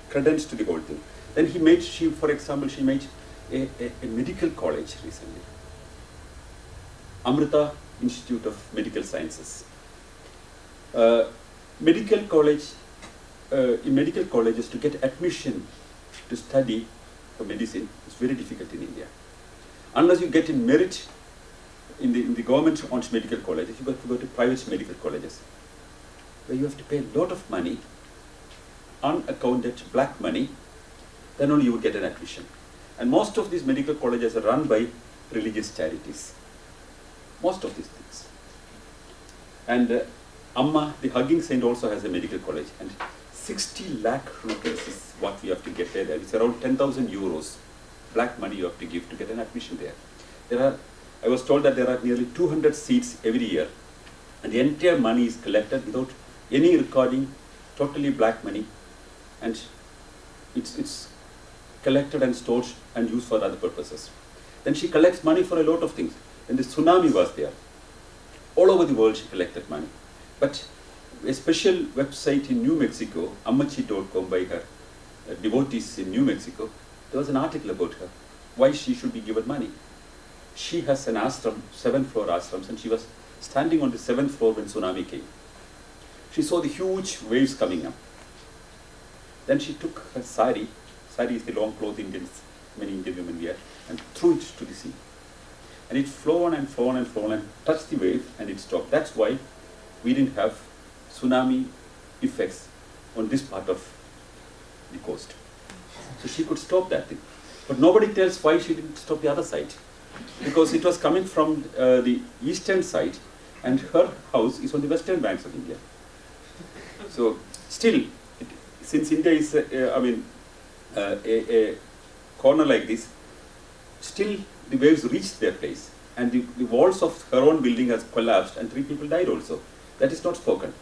credence to the whole thing. Then for example, she made a medical college recently. Amrita Institute of Medical Sciences. Medical college, in medical colleges, to get admission to study for medicine is very difficult in India. Unless you get in merit in the government-owned medical colleges, you got to go to private medical colleges, where you have to pay a lot of money, unaccounted black money, then only you would get an admission. And most of these medical colleges are run by religious charities. Most of these things. And Amma, the hugging saint, also has a medical college, and 60 lakh rupees is what we have to get there. It's around 10,000 euros, black money you have to give to get an admission there. I was told that there are nearly 200 seats every year, and the entire money is collected without any recording, totally black money, and it's collected and stored and used for other purposes. Then she collects money for a lot of things. When the tsunami was there, all over the world she collected money. But a special website in New Mexico, Ammachi.com, by her devotees in New Mexico, there was an article about her, why she should be given money. She has an ashram, 7-floor ashrams, and she was standing on the 7th floor when tsunami came. She saw the huge waves coming up. Then she took her sari is the long cloth many Indian women wear, and threw it to the sea. And it flown and flown and flown and touched the wave, and it stopped. That's why we didn't have tsunami effects on this part of the coast. So she could stop that thing. But nobody tells why she didn't stop the other side. Because it was coming from the eastern side, and her house is on the western banks of India. So still, since India is, a corner like this, still the waves reached their place, and the walls of her own building has collapsed, and 3 people died also. That is not spoken.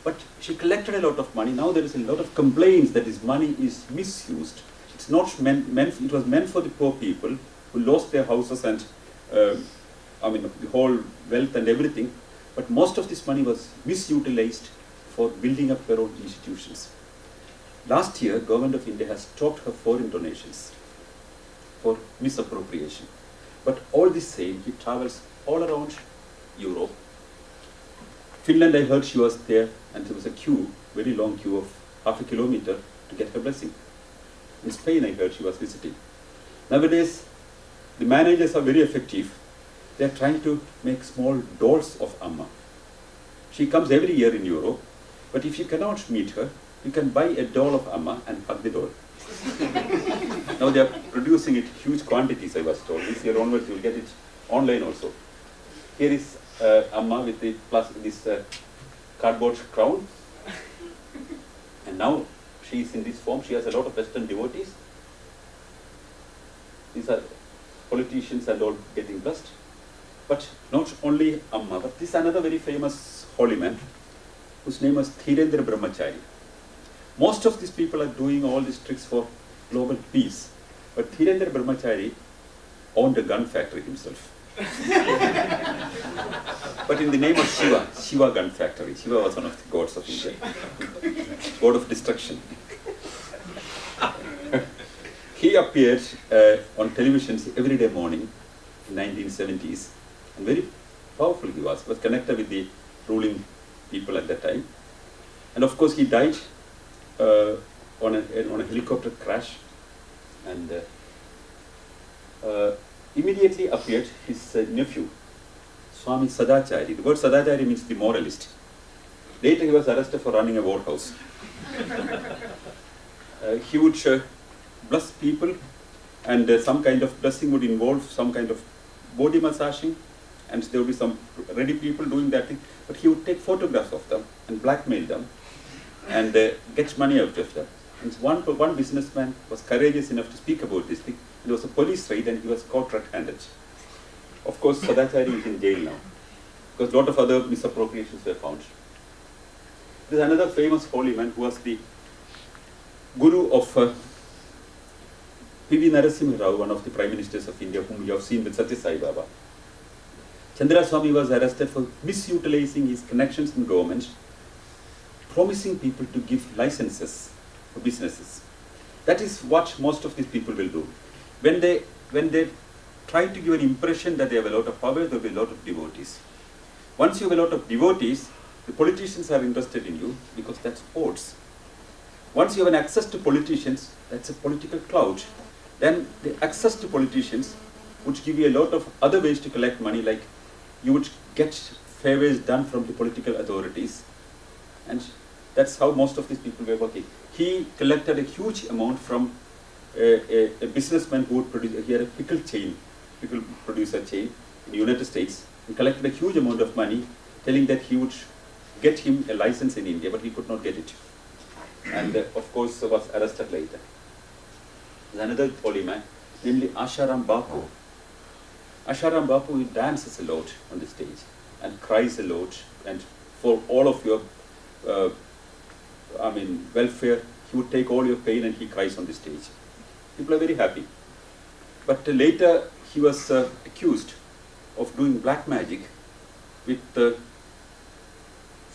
But she collected a lot of money. Now there is a lot of complaints that this money is misused. It's not it was meant for the poor people who lost their houses and the whole wealth and everything. But most of this money was misutilized for building up her own institutions. Last year, Government of India has stopped her foreign donations for misappropriation. But all the same, he travels all around Europe. Finland, I heard she was there, and there was a queue, very long queue of half a kilometer to get her blessing. In Spain, I heard she was visiting. Nowadays, the managers are very effective. They are trying to make small dolls of Amma. She comes every year in Europe, but if you cannot meet her, you can buy a doll of Amma and hug the doll. Now they are producing it huge quantities, I was told. This year onwards you will get it online also. Here is Amma with the this cardboard crown. And now she is in this form. She has a lot of Western devotees. These are politicians and all getting blessed. But not only Amma, but this is another very famous holy man whose name was Dhirendra Brahmachari. Most of these people are doing all these tricks for global peace. But Dhirendra Brahmachari owned a gun factory himself. But in the name of Shiva, Shiva gun factory. Shiva was one of the gods of India. God of destruction. He appeared on televisions every day morning in 1970s. And very powerful he was connected with the ruling people at that time. And of course he died on a helicopter crash. And immediately appeared his nephew, Swami Sadachari. The word Sadachari means the moralist. Later he was arrested for running a whorehouse. He would bless people, and some kind of blessing would involve some kind of body massaging, and there would be some ready people doing that thing. But he would take photographs of them and blackmail them and get money out of them. And one businessman was courageous enough to speak about this thing. There was a police raid and he was caught red-handed. Of course, Sadachari is in jail now, because a lot of other misappropriations were found. There is another famous holy man who was the guru of P.V. Narasimha Rao, one of the prime ministers of India, whom you have seen with Satya Sai Baba. Chandra Swami was arrested for misutilizing his connections in government, promising people to give licenses for businesses. That is what most of these people will do. When they try to give an impression that they have a lot of power, there will be a lot of devotees. Once you have a lot of devotees, the politicians are interested in you because that's votes. Once you have an access to politicians, that's a political clout. Then the access to politicians would give you a lot of other ways to collect money, like you would get favors done from the political authorities. And that's how most of these people were working. He collected a huge amount from a businessman who would produce, he had a pickle producer chain in the United States, and collected a huge amount of money, telling that he would get him a license in India, but he could not get it. And of course was arrested later. There's another holy man, namely Asharam Bapu. Asharam Bapu dances a lot on the stage and cries a lot, and for all of your welfare, he would take all your pain and he cries on the stage. People are very happy. But later he was accused of doing black magic with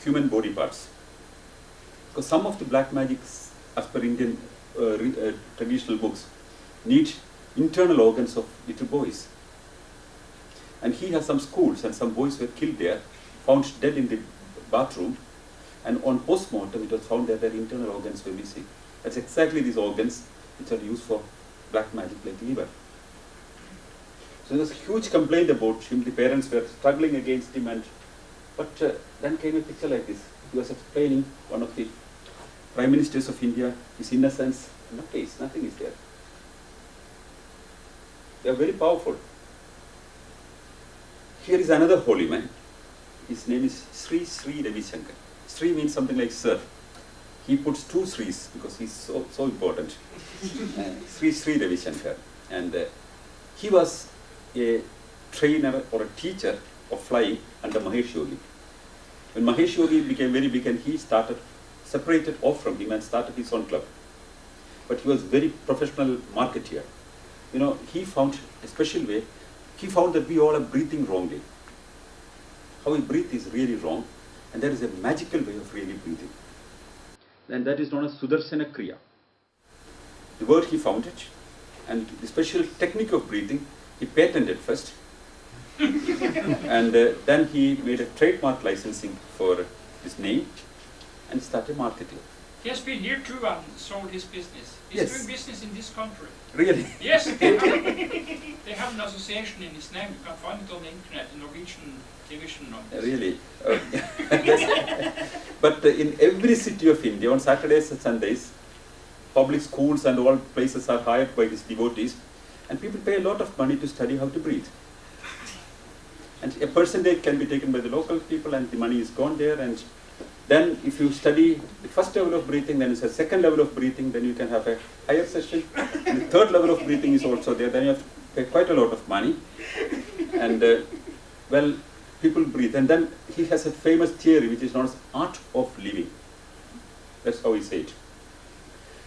human body parts. Because some of the black magics, as per Indian traditional books, need internal organs of little boys. And he has some schools, and some boys were killed there, found dead in the bathroom, and on post-mortem it was found that their internal organs were missing. That's exactly these organs which are used for black magic, like liver. So there was a huge complaint about him. The parents were struggling against him, but then came a picture like this. He was explaining, one of the prime ministers of India, his innocence. No case, nothing is there. They are very powerful. Here is another holy man. His name is Sri Sri Ravi Shankar. Sri means something like sir. He puts two Sris because he's so important. Sri Sri Ravi Shankar. And he was a trainer or a teacher of flying under Mahesh Yogi. When Mahesh Yogi became very big, and he separated off from him and started his own club. But he was very professional marketeer. You know, he found a special way. He found that we all are breathing wrongly. How we breathe is really wrong, and there is a magical way of really breathing. And that is known as Sudarshana Kriya. The word he found it, and the special technique of breathing, he patented first. And then he made a trademark licensing for his name and started marketing. He has been here too and sold his business. He's doing business in this country. Really? Yes, they have an association in his name. You can find it on the internet, the Norwegian division of this. Really? But in every city of India, on Saturdays and Sundays, public schools and all places are hired by these devotees, and people pay a lot of money to study how to breathe. And a percentage can be taken by the local people, and the money is gone there. And then if you study the first level of breathing, then it's a second level of breathing, then you can have a higher session. And the third level of breathing is also there, then you have to pay quite a lot of money. And well, people breathe. And then he has a famous theory which is known as art of living. That's how he said it.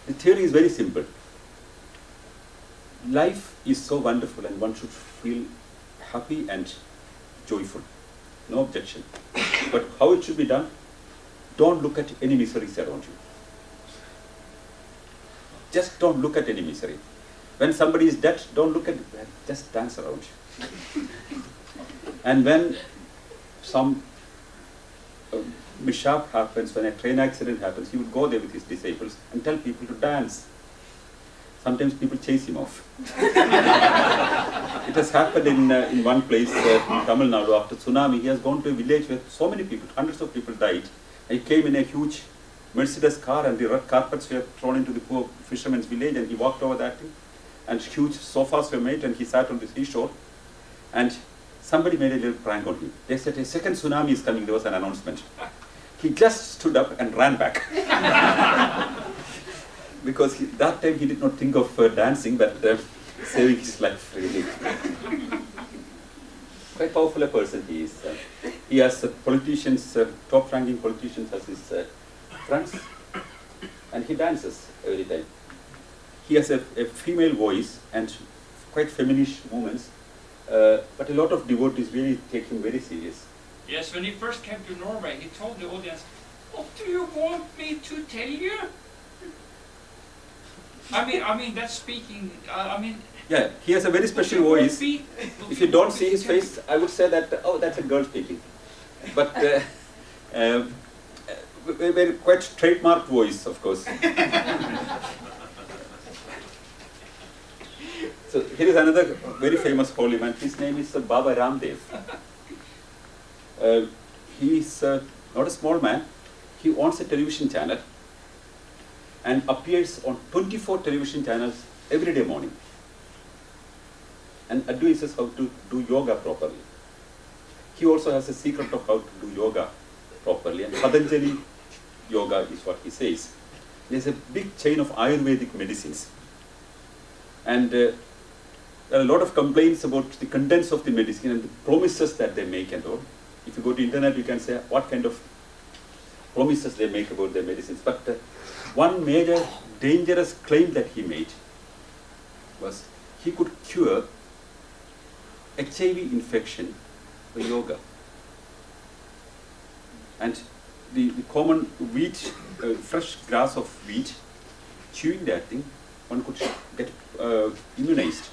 The theory is very simple. Life is so wonderful and one should feel happy and joyful. No objection. But how it should be done? Don't look at any miseries around you. Just don't look at any misery. When somebody is dead, don't look at it. Just dance around you. And when some mishap happens, when a train accident happens, he would go there with his disciples and tell people to dance. Sometimes people chase him off. It has happened in one place, in Tamil Nadu, after tsunami. He has gone to a village where so many people, hundreds of people died. He came in a huge Mercedes car, and the red carpets were thrown into the poor fisherman's village, and he walked over that thing. And huge sofas were made, and he sat on the seashore. And somebody made a little prank on him. They said, a second tsunami is coming. There was an announcement. He just stood up and ran back. Because that time he did not think of dancing, but saving his life, really. Quite powerful a person he is. He has politicians, top-ranking politicians as his friends, and he dances every time. He has a female voice and quite feminine movements, but a lot of devotees really take him very serious. Yes, when he first came to Norway, he told the audience, "What do you want me to tell you?" I mean, that's speaking, Yeah, he has a very special voice. If you don't see his face, I would say that, oh, that's a girl speaking. But very quite trademark voice, of course. So here is another very famous holy man. His name is Baba Ramdev. He is not a small man. He owns a television channel and appears on 24 television channels every day morning and advises how to do yoga properly. He also has a secret of how to do yoga properly, and Patanjali yoga is what he says. There's a big chain of Ayurvedic medicines, and there are a lot of complaints about the contents of the medicine and the promises that they make and all. If you go to internet, you can say what kind of promises they make about their medicines. But one major dangerous claim that he made was he could cure HIV infection by yoga. And the common wheat, fresh grass of wheat, chewing that thing, one could get immunized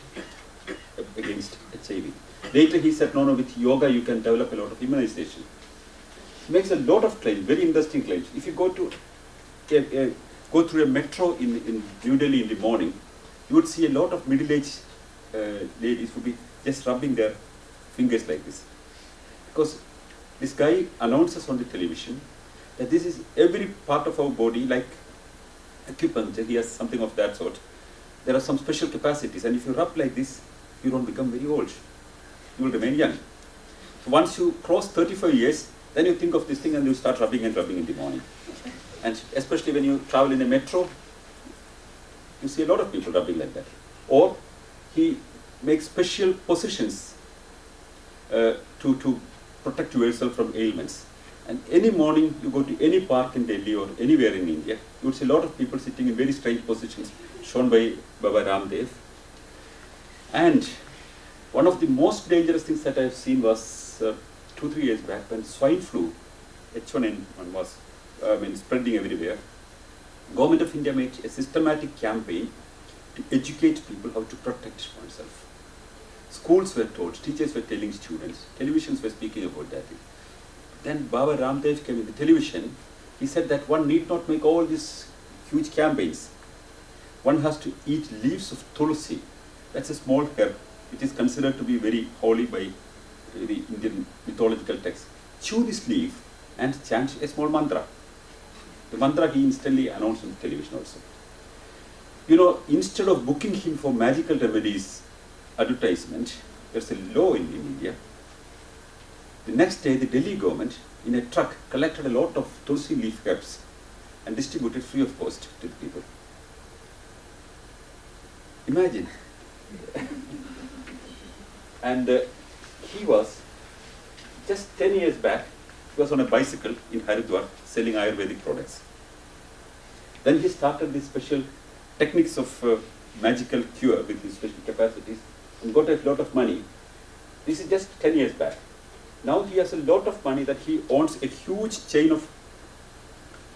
against HIV. Later he said, no, with yoga you can develop a lot of immunization. He makes a lot of claims, very interesting claims. If you go to go through a metro in New Delhi in the morning, you would see a lot of middle-aged ladies would be just rubbing their fingers like this. Because this guy announces on the television that this is every part of our body, like acupuncture, he has something of that sort. There are some special capacities, and if you rub like this, you don't become very old. You will remain young. So once you cross 35 years, then you think of this thing and you start rubbing and rubbing in the morning. And especially when you travel in a metro, you see a lot of people rubbing like that. Or he makes special positions to protect yourself from ailments. And any morning you go to any park in Delhi or anywhere in India, you would see a lot of people sitting in very strange positions shown by Baba Ramdev. And one of the most dangerous things that I've seen was 2-3 years back when swine flu, H1N1 was spreading everywhere. Government of India made a systematic campaign to educate people how to protect oneself. Schools were taught, teachers were telling students, televisions were speaking about that. Then Baba Ramdev came in the television. He said that one need not make all these huge campaigns. One has to eat leaves of tulsi. That's a small herb. It is considered to be very holy by the Indian mythological text. Chew this leaf and chant a small mantra. The mantra he instantly announced on television also. You know, instead of booking him for magical remedies advertisement, there's a law in India. The next day, the Delhi government, in a truck, collected a lot of tulsi leaf herbs and distributed free of cost to the people. Imagine. And he was, just 10 years back, he was on a bicycle in Haridwar selling Ayurvedic products. Then he started these special techniques of magical cure with his special capacities and got a lot of money. This is just 10 years back. Now he has a lot of money that he owns a huge chain of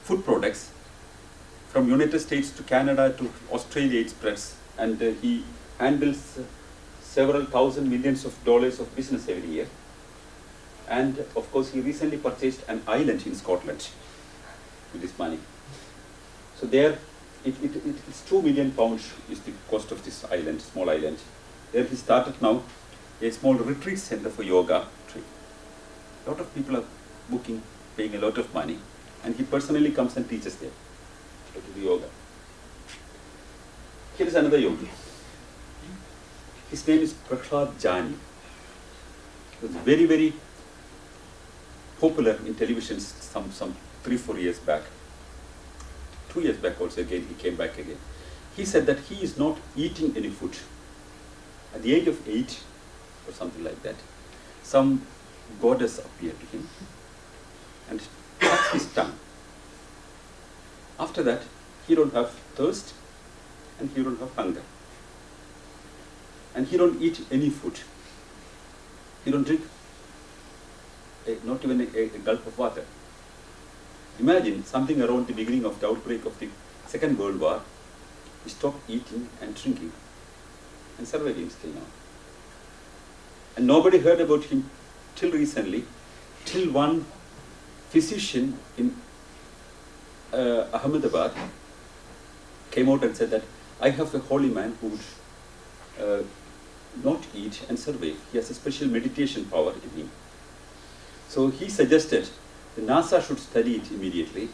food products from United States to Canada to Australia it spreads, and he handles several thousand millions of dollars of business every year. And of course he recently purchased an island in Scotland with this money. So there it's 2 million pounds is the cost of this island, small island. There he started now a small retreat center for yoga. A lot of people are booking, paying a lot of money, and he personally comes and teaches there how to do yoga. Here is another yogi. His name is Prahlad Jani. He was very, very popular in television some 3-4 years back. 2 years back also again, he came back again. He said that he is not eating any food. At the age of 8 or something like that, some goddess appeared to him and touched his tongue. After that, he don't have thirst and he don't have hunger. And he don't eat any food. He don't drink not even a gulp of water. Imagine something around the beginning of the outbreak of the Second World War. He stopped eating and drinking and surviving still now. And nobody heard about him till recently, till one physician in Ahmedabad came out and said that I have a holy man who would not eat and survive. He has a special meditation power in him. So he suggested the NASA should study it immediately,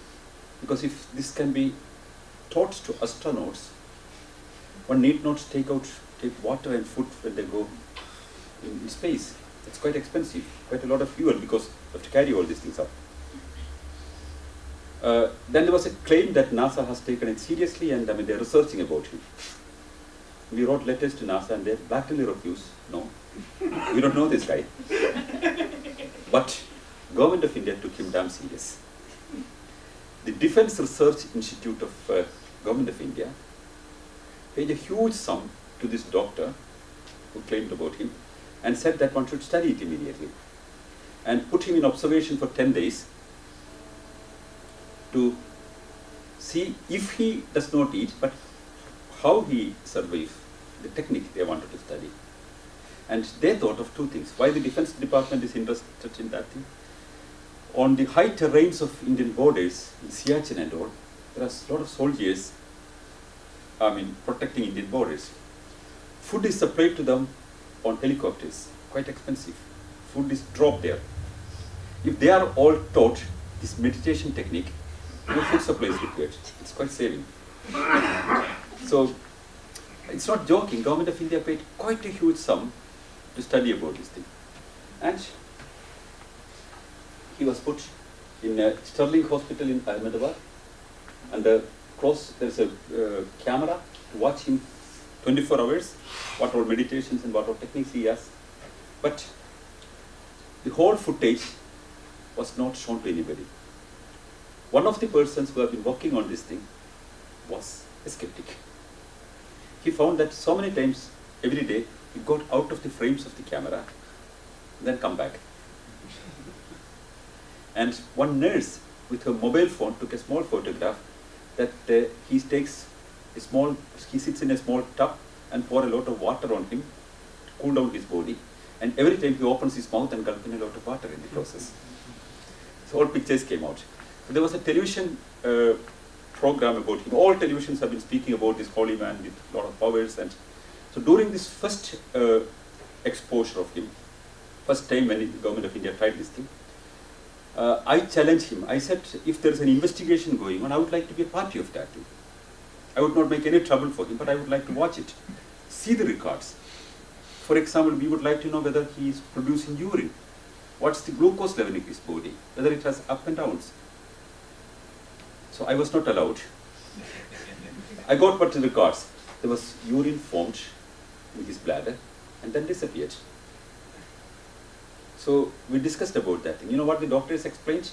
because if this can be taught to astronauts, one need not take water and food when they go in space. It's quite expensive, quite a lot of fuel, because you have to carry all these things up. Then there was a claim that NASA has taken it seriously, and they're researching about him. We wrote letters to NASA and they blatantly refused. No, we don't know this guy. But Government of India took him damn serious. The Defense Research Institute of Government of India paid a huge sum to this doctor who claimed about him and said that one should study it immediately and put him in observation for 10 days to see if he does not eat, but how he survives, the technique they wanted to study. And they thought of two things. Why the Defense Department is interested in that thing? On the high terrains of Indian borders, in Siachen and all, there are a lot of soldiers, protecting Indian borders. Food is supplied to them on helicopters, quite expensive. Food is dropped there. If they are all taught this meditation technique, no food supply is required. It's quite saving. So, it's not joking. Government of India paid quite a huge sum to study about this thing. And he was put in a Sterling Hospital in Ahmedabad, and there's a camera to watch him 24 hours, what all meditations and what all techniques he has. But the whole footage was not shown to anybody. One of the persons who have been working on this thing was a skeptic. He found that so many times every day he got out of the frames of the camera, then come back. And one nurse with her mobile phone took a small photograph that he sits in a small tub and pour a lot of water on him to cool down his body. And every time he opens his mouth and gulps in a lot of water in the process. So all pictures came out. So there was a television program about him. All televisions have been speaking about this holy man with a lot of powers. And so during this first exposure of him, first time when the Government of India tried this thing, I challenged him. I said, if there is an investigation going on, I would like to be a party of that too. I would not make any trouble for him, but I would like to watch it, see the records. For example, we would like to know whether he is producing urine. What's the glucose level in his body, whether it has up and downs. So I was not allowed. I got but the records. There was urine formed in his bladder and then disappeared. So we discussed about that thing. You know what the doctors explained?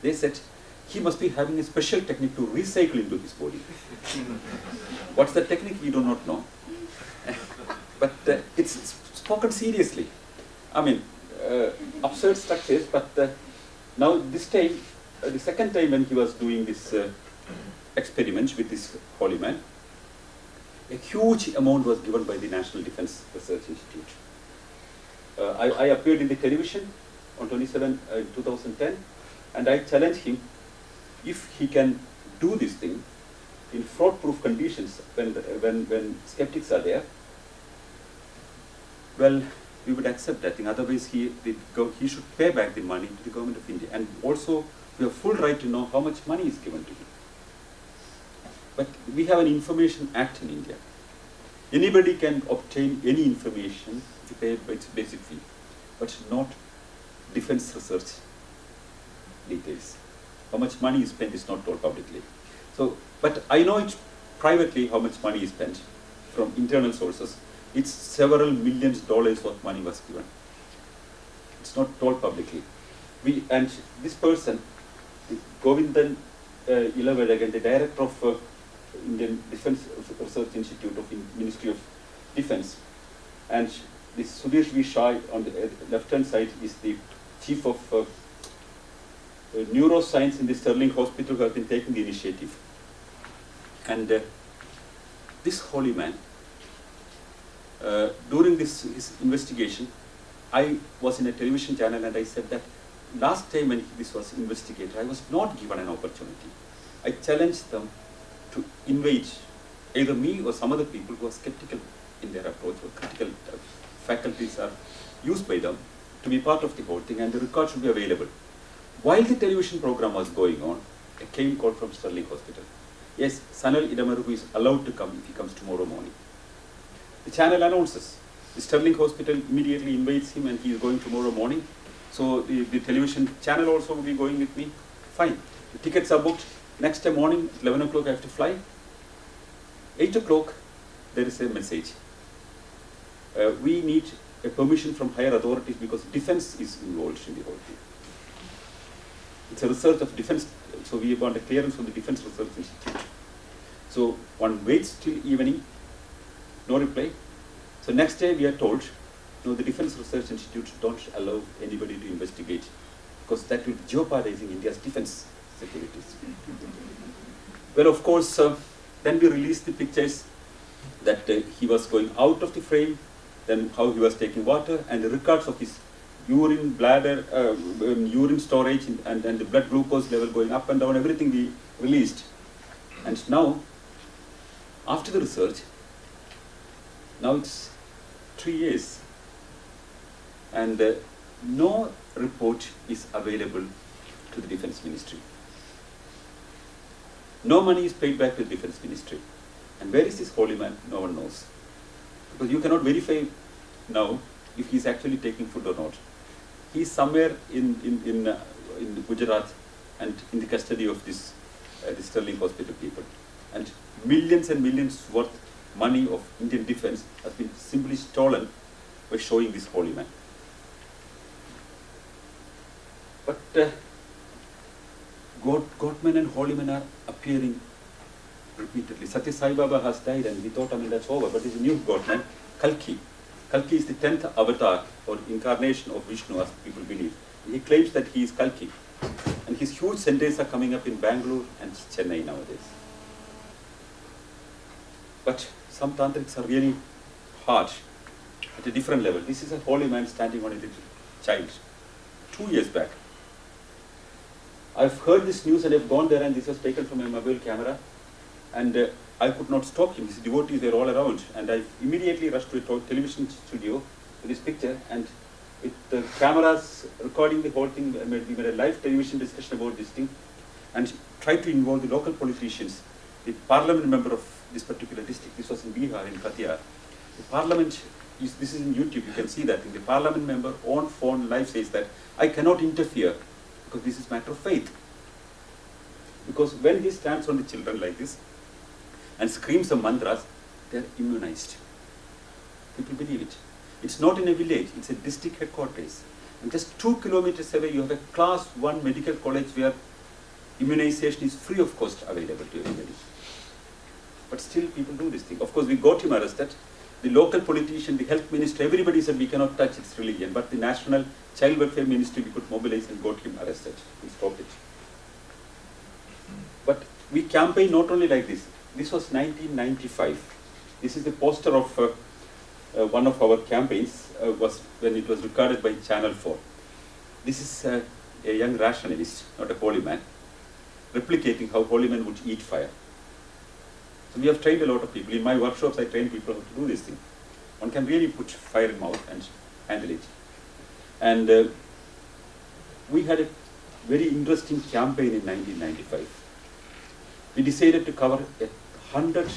They said, he must be having a special technique to recycle into his body. What's the technique? We do not know. But it's spoken seriously. I mean, absurd structures, but now this time, the second time when he was doing this experiments with this holy man, a huge amount was given by the National Defense Research Institute. I appeared in the television on 2010, and I challenged him if he can do this thing in fraud-proof conditions when skeptics are there. Well, we would accept that thing. Otherwise, he should pay back the money to the government of India, and also we have full right to know how much money is given to him. But we have an Information Act in India. Anybody can obtain any information to pay its basic fee, but not defense research details. How much money is spent is not told publicly. So, but I know it privately how much money is spent from internal sources. It's several millions dollars worth money was given. It's not told publicly. And this person, Govindan Ilavadagan, the director of Indian Defense Research Institute of Ministry of Defense, and this Sudhir V. Shah on the left-hand side is the chief of neuroscience in the Sterling Hospital, who have been taking the initiative. And this holy man, during his investigation, I was in a television channel and I said that last time when this was investigated, I was not given an opportunity. I challenged them to invite either me or some other people who are skeptical in their approach, or critical faculties are used by them to be part of the whole thing, and the record should be available. While the television program was going on, a came call from Sterling Hospital. Yes, Sanal Edamaruku is allowed to come if he comes tomorrow morning. The channel announces. The Sterling Hospital immediately invites him and he is going tomorrow morning. So the television channel also will be going with me. Fine. The tickets are booked. Next day morning, 11 o'clock I have to fly. 8 o'clock, there is a message. We need a permission from higher authorities because defense is involved in the whole thing. It's a research of defense, so we want a clearance from the Defense Research Institute. So one waits till evening, no reply. So next day we are told, no, the Defense Research Institute don't allow anybody to investigate because that will be jeopardizing India's defense securities. Well, of course, then we released the pictures that he was going out of the frame, then how he was taking water, and the records of his urine, bladder, urine storage, and the blood glucose level going up and down, everything we released. And now, after the research, now it's 3 years, and no report is available to the Defense Ministry. No money is paid back to the Defense Ministry. And where is this holy man? No one knows. Because you cannot verify now if he is actually taking food or not. He is somewhere in Gujarat and in the custody of this the Sterling Hospital people. And millions worth money of Indian defense has been simply stolen by showing this holy man. But Godmen and holy men are appearing repeatedly. Satya Sai Baba has died and we thought, that's over, but there's a new Godman, Kalki. Kalki is the 10th avatar or incarnation of Vishnu, as people believe. He claims that he is Kalki. And his huge centers are coming up in Bangalore and Chennai nowadays. But some tantrics are really hard at a different level. This is a holy man standing on a little child. 2 years back. I've heard this news and I've gone there, and this was taken from a mobile camera, and I could not stop him. His devotees were all around, and I immediately rushed to a television studio with this picture, and with the cameras recording the whole thing. We made a live television discussion about this thing and tried to involve the local politicians. The parliament member of this particular district, this was in Bihar, in Katiyar. The parliament, this is in YouTube, you can see that thing. The parliament member on phone live says that, I cannot interfere because this is matter of faith. Because when he stands on the children like this and screams some mantras, they are immunized. People believe it. It's not in a village, it's a district headquarters. And just 2 kilometers away, you have a class 1 medical college where immunization is free of cost available to everybody. But still people do this thing. Of course, we got him arrested. The local politician, the health minister, everybody said we cannot touch its religion. But the national child welfare ministry, we could mobilize and got him arrested. We stopped it. But we campaigned not only like this. This was 1995. This is the poster of one of our campaigns, was when it was recorded by Channel 4. This is a young rationalist, not a holy man, replicating how holy men would eat fire. So we have trained a lot of people. In my workshops, I train people how to do this thing. One can really put fire in mouth and handle it. And we had a very interesting campaign in 1995. We decided to cover 100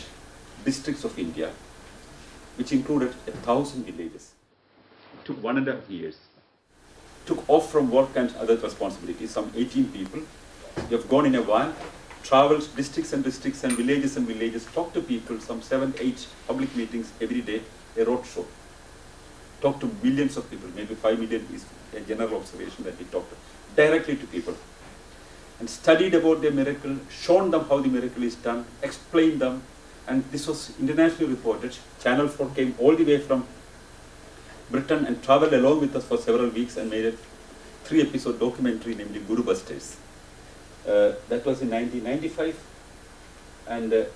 districts of India, which included 1,000 villages. It took 1.5 years. Took off from work and other responsibilities, some 18 people. We have gone in a van, traveled districts and villages, talked to people, some 7, 8 public meetings every day, a road show. Talked to millions of people, maybe 5 million is a general observation that we talked directly to people. And studied about their miracle, shown them how the miracle is done, explained them, and this was internationally reported. Channel 4 came all the way from Britain and traveled along with us for several weeks and made a 3-episode documentary named Guru Busters. That was in 1995. And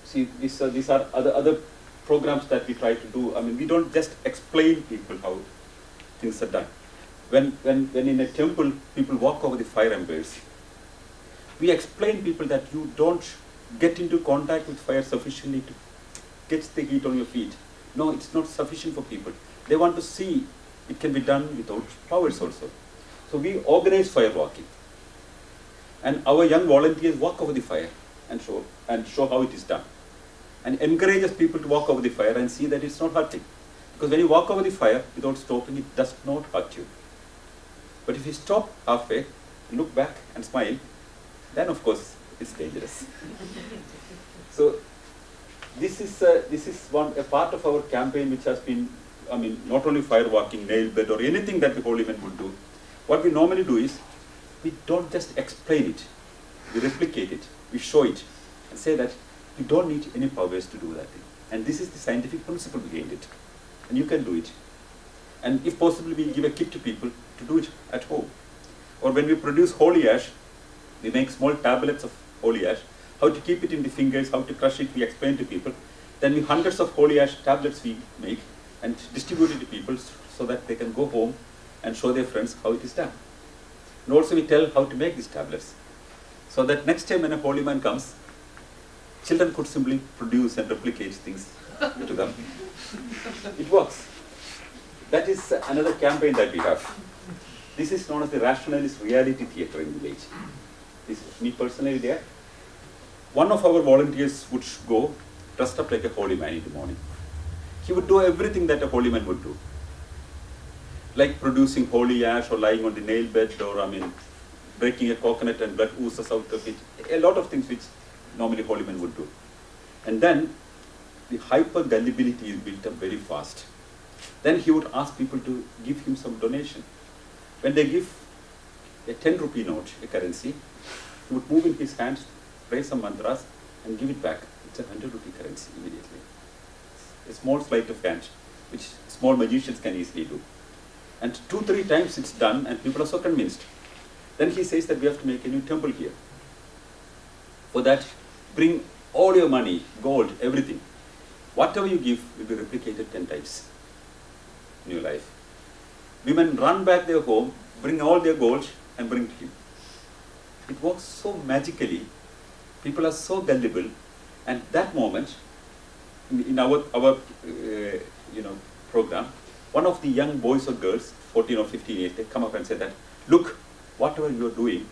see, these are other programs that we try to do. I mean, we don't just explain people how things are done. When in a temple, people walk over the fire embers, we explain people that you don't get into contact with fire sufficiently to catch the heat on your feet. No, it's not sufficient for people. They want to see it can be done without powers also. So we organize fire walking. And our young volunteers walk over the fire and show how it is done. And encourages people to walk over the fire and see that it's not hurting. Because when you walk over the fire without stopping, it does not hurt you. But if you stop halfway, look back and smile, then of course it's dangerous. So this is a part of our campaign which has been, I mean, not only fire walking, nail bed or anything that the holy men would do. What we normally do is, we don't just explain it, we replicate it, we show it, and say that you don't need any powers to do that thing. And this is the scientific principle behind it. And you can do it. And if possible, we give a kit to people to do it at home. Or when we produce holy ash, we make small tablets of holy ash, how to keep it in the fingers, how to crush it, we explain to people. Then we hundreds of holy ash tablets we make and distribute it to people so that they can go home and show their friends how it is done. And also we tell how to make these tablets. So that next time when a holy man comes, children could simply produce and replicate things to them. It works. That is another campaign that we have. This is known as the rationalist reality theatre in the village. This is me personally there. One of our volunteers would go dressed up like a holy man in the morning. He would do everything that a holy man would do. Like producing holy ash or lying on the nail bed or, I mean, breaking a coconut and blood oozes out of it. A lot of things which normally holy men would do. And then the hyper gullibility is built up very fast. Then he would ask people to give him some donation. When they give a 10 rupee note, a currency, he would move in his hands, pray some mantras, and give it back. It's a 100 rupee currency immediately. A small sleight of hand, which small magicians can easily do. And 2-3 times it's done, and people are so convinced. Then he says that we have to make a new temple here. For that, bring all your money, gold, everything. Whatever you give will be replicated 10 times in your life. Women run back their home, bring all their gold, and bring to him. It works so magically. People are so gullible, and that moment, in our program, one of the young boys or girls, 14 or 15 years, they come up and say that, look, whatever you are doing,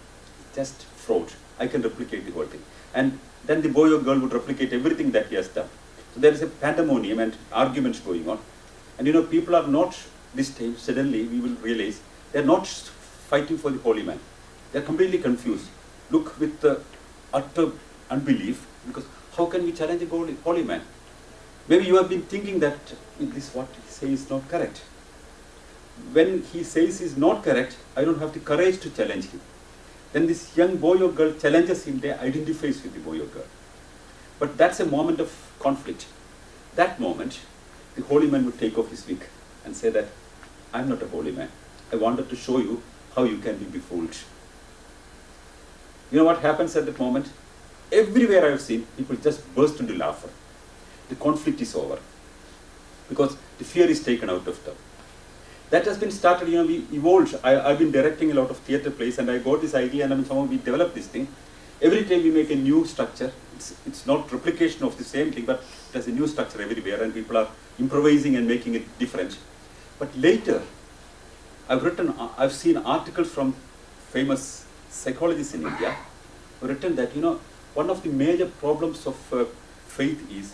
just fraud. I can replicate the whole thing. And then the boy or girl would replicate everything that he has done. So there is a pandemonium and arguments going on. And you know, people are not, this time, suddenly we will realize, they are not fighting for the holy man. They are completely confused. Look with the utter unbelief, because how can we challenge a holy man? Maybe you have been thinking that this what he says is not correct. When he says is not correct, I don't have the courage to challenge him. Then this young boy or girl challenges him, they identifies with the boy or girl. But that's a moment of conflict. That moment, the holy man would take off his wig and say that, I'm not a holy man. I wanted to show you how you can be befooled. You know what happens at that moment? Everywhere I have seen, people just burst into laughter. The conflict is over. Because the fear is taken out of them. That has been started, you know, we evolved. I've been directing a lot of theatre plays and I got this idea and somehow we developed this thing. Every time we make a new structure, it's not replication of the same thing, but there's a new structure everywhere and people are improvising and making it different. But later, I've seen articles from famous psychologists in India who written that, you know, one of the major problems of faith is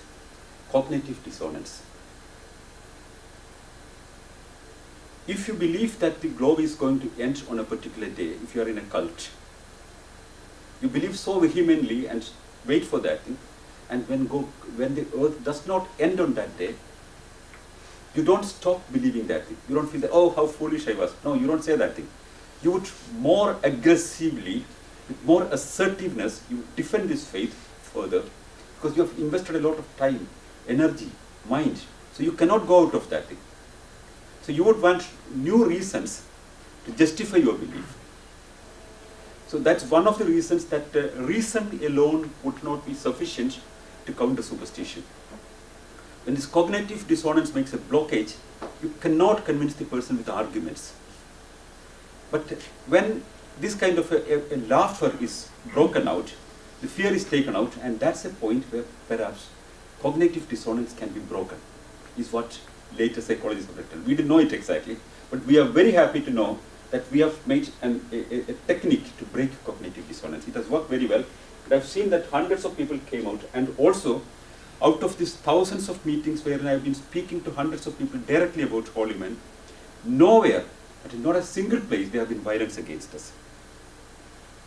cognitive dissonance. If you believe that the globe is going to end on a particular day, if you are in a cult, you believe so vehemently and wait for that thing, and when the earth does not end on that day, you don't stop believing that thing. You don't feel that, oh, how foolish I was. No, you don't say that thing. You would more aggressively, with more assertiveness, you defend this faith further, because you have invested a lot of time, energy, mind. So you cannot go out of that thing. So you would want new reasons to justify your belief. So that's one of the reasons that reason alone would not be sufficient to counter superstition. When this cognitive dissonance makes a blockage, you cannot convince the person with arguments. But when this kind of a laughter is broken out, the fear is taken out, and that's a point where perhaps cognitive dissonance can be broken, is what later psychologists have written. We didn't know it exactly, but we are very happy to know that we have made a technique to break cognitive dissonance. It has worked very well. But I've seen that hundreds of people came out, and also out of these thousands of meetings wherein I've been speaking to hundreds of people directly about holy men, nowhere, not a single place, there have been violence against us.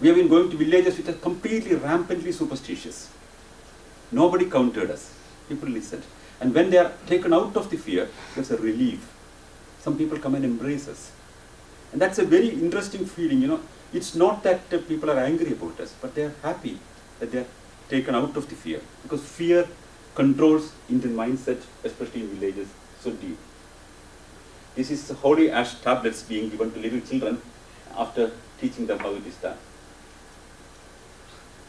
We have been going to villages which are completely rampantly superstitious. Nobody countered us. People listened. And when they are taken out of the fear, there's a relief. Some people come and embrace us. And that's a very interesting feeling, you know. It's not that people are angry about us, but they are happy that they are taken out of the fear. Because fear controls Indian mindset, especially in villages, so deep. This is the holy ash tablets being given to little children after teaching them how it is done.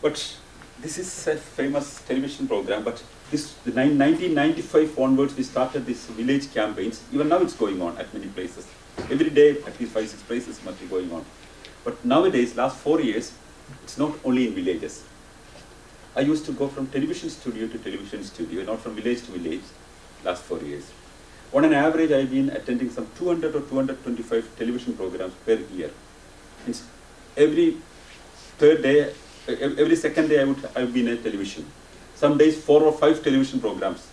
But this is a famous television program, but the 1995 onwards, we started these village campaigns. Even now it's going on at many places. Every day, at least 5-6 places must be going on. But nowadays, last 4 years, it's not only in villages. I used to go from television studio to television studio, not from village to village, last 4 years. On an average, I've been attending some 200 or 225 television programs per year. It's every third day, every second day I've been at television. Some days 4 or 5 television programs,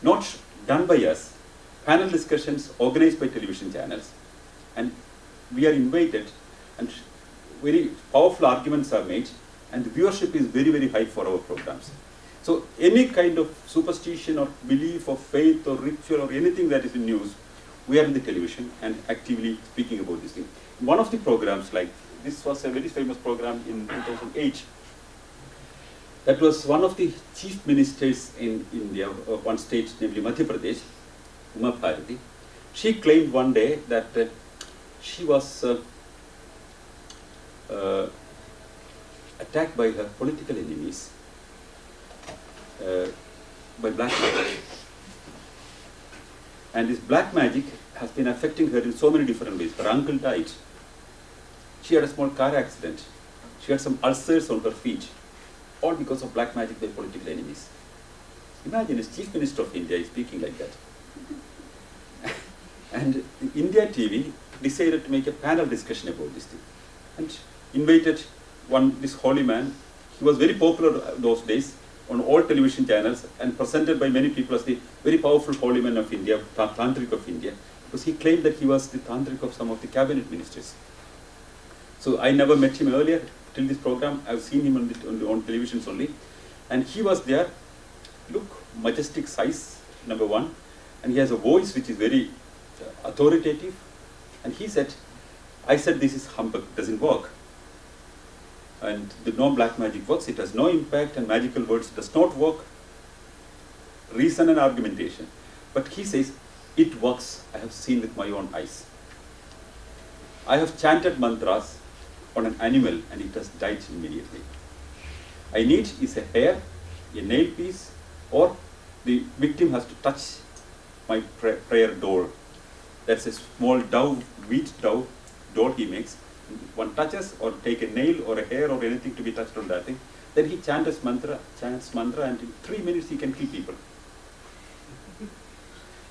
not done by us, panel discussions organized by television channels. And we are invited, and very powerful arguments are made, and the viewership is very, very high for our programs. So any kind of superstition or belief or faith or ritual or anything that is in news, we are in the television and actively speaking about this thing. One of the programs, like this was a very famous program in 2008. That was one of the chief ministers in India, of one state, namely Madhya Pradesh, Uma Bharati. She claimed one day that she was attacked by her political enemies by black magic. And this black magic has been affecting her in so many different ways. Her uncle died. She had a small car accident. She had some ulcers on her feet, all because of black magic by political enemies. Imagine, as Chief Minister of India is speaking like that. And India TV decided to make a panel discussion about this thing. And invited this holy man. He was very popular those days on all television channels and presented by many people as the very powerful holy man of India, Tantric of India, because he claimed that he was the Tantric of some of the cabinet ministers. So I never met him earlier till this program. I've seen him on televisions only. And he was there, look, majestic size, number one, and he has a voice which is very authoritative. And he said, I said this is humbug, doesn't work. And no black magic works, it has no impact, and magical words does not work. Reason and argumentation. But he says, it works, I have seen with my own eyes. I have chanted mantras on an animal and it has died immediately. I need is a hair, a nail piece, or the victim has to touch my prayer doll. That's a small dove, wheat dove doll he makes. One touches or take a nail or a hair or anything to be touched on that thing. Then he chants mantra, and in 3 minutes he can kill people.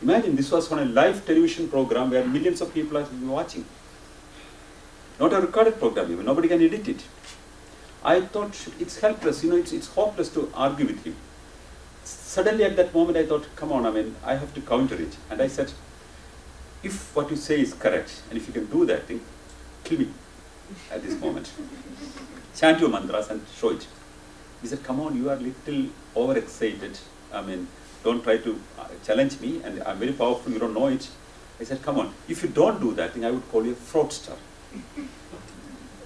Imagine this was on a live television program where millions of people are watching. Not a recorded program even, nobody can edit it. I thought it's helpless, it's hopeless to argue with him. Suddenly at that moment I thought, come on, I have to counter it. And I said, if what you say is correct, and if you can do that thing, kill me at this moment. Chant your mantras and show it. He said, come on, you are little overexcited. Don't try to challenge me, and I'm very powerful, you don't know it. I said, come on, if you don't do that thing, I would call you a fraudster.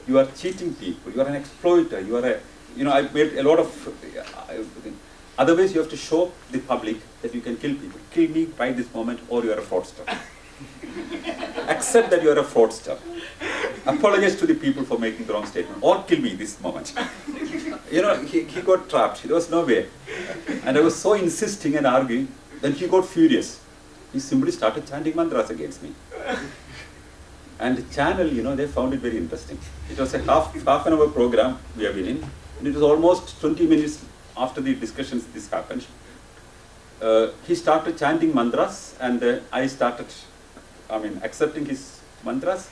You are cheating people, you are an exploiter, you are I made a lot of, otherwise you have to show the public that you can kill people. Kill me right this moment, or you are a fraudster. Accept that you are a fraudster. Apologize to the people for making the wrong statement, or kill me this moment. He got trapped, there was no way. And I was so insisting and arguing, then he got furious. He simply started chanting mantras against me. And the channel, they found it very interesting. It was a half an hour program we have been in, and it was almost 20 minutes after the discussions this happened. He started chanting mantras, and I started, accepting his mantras.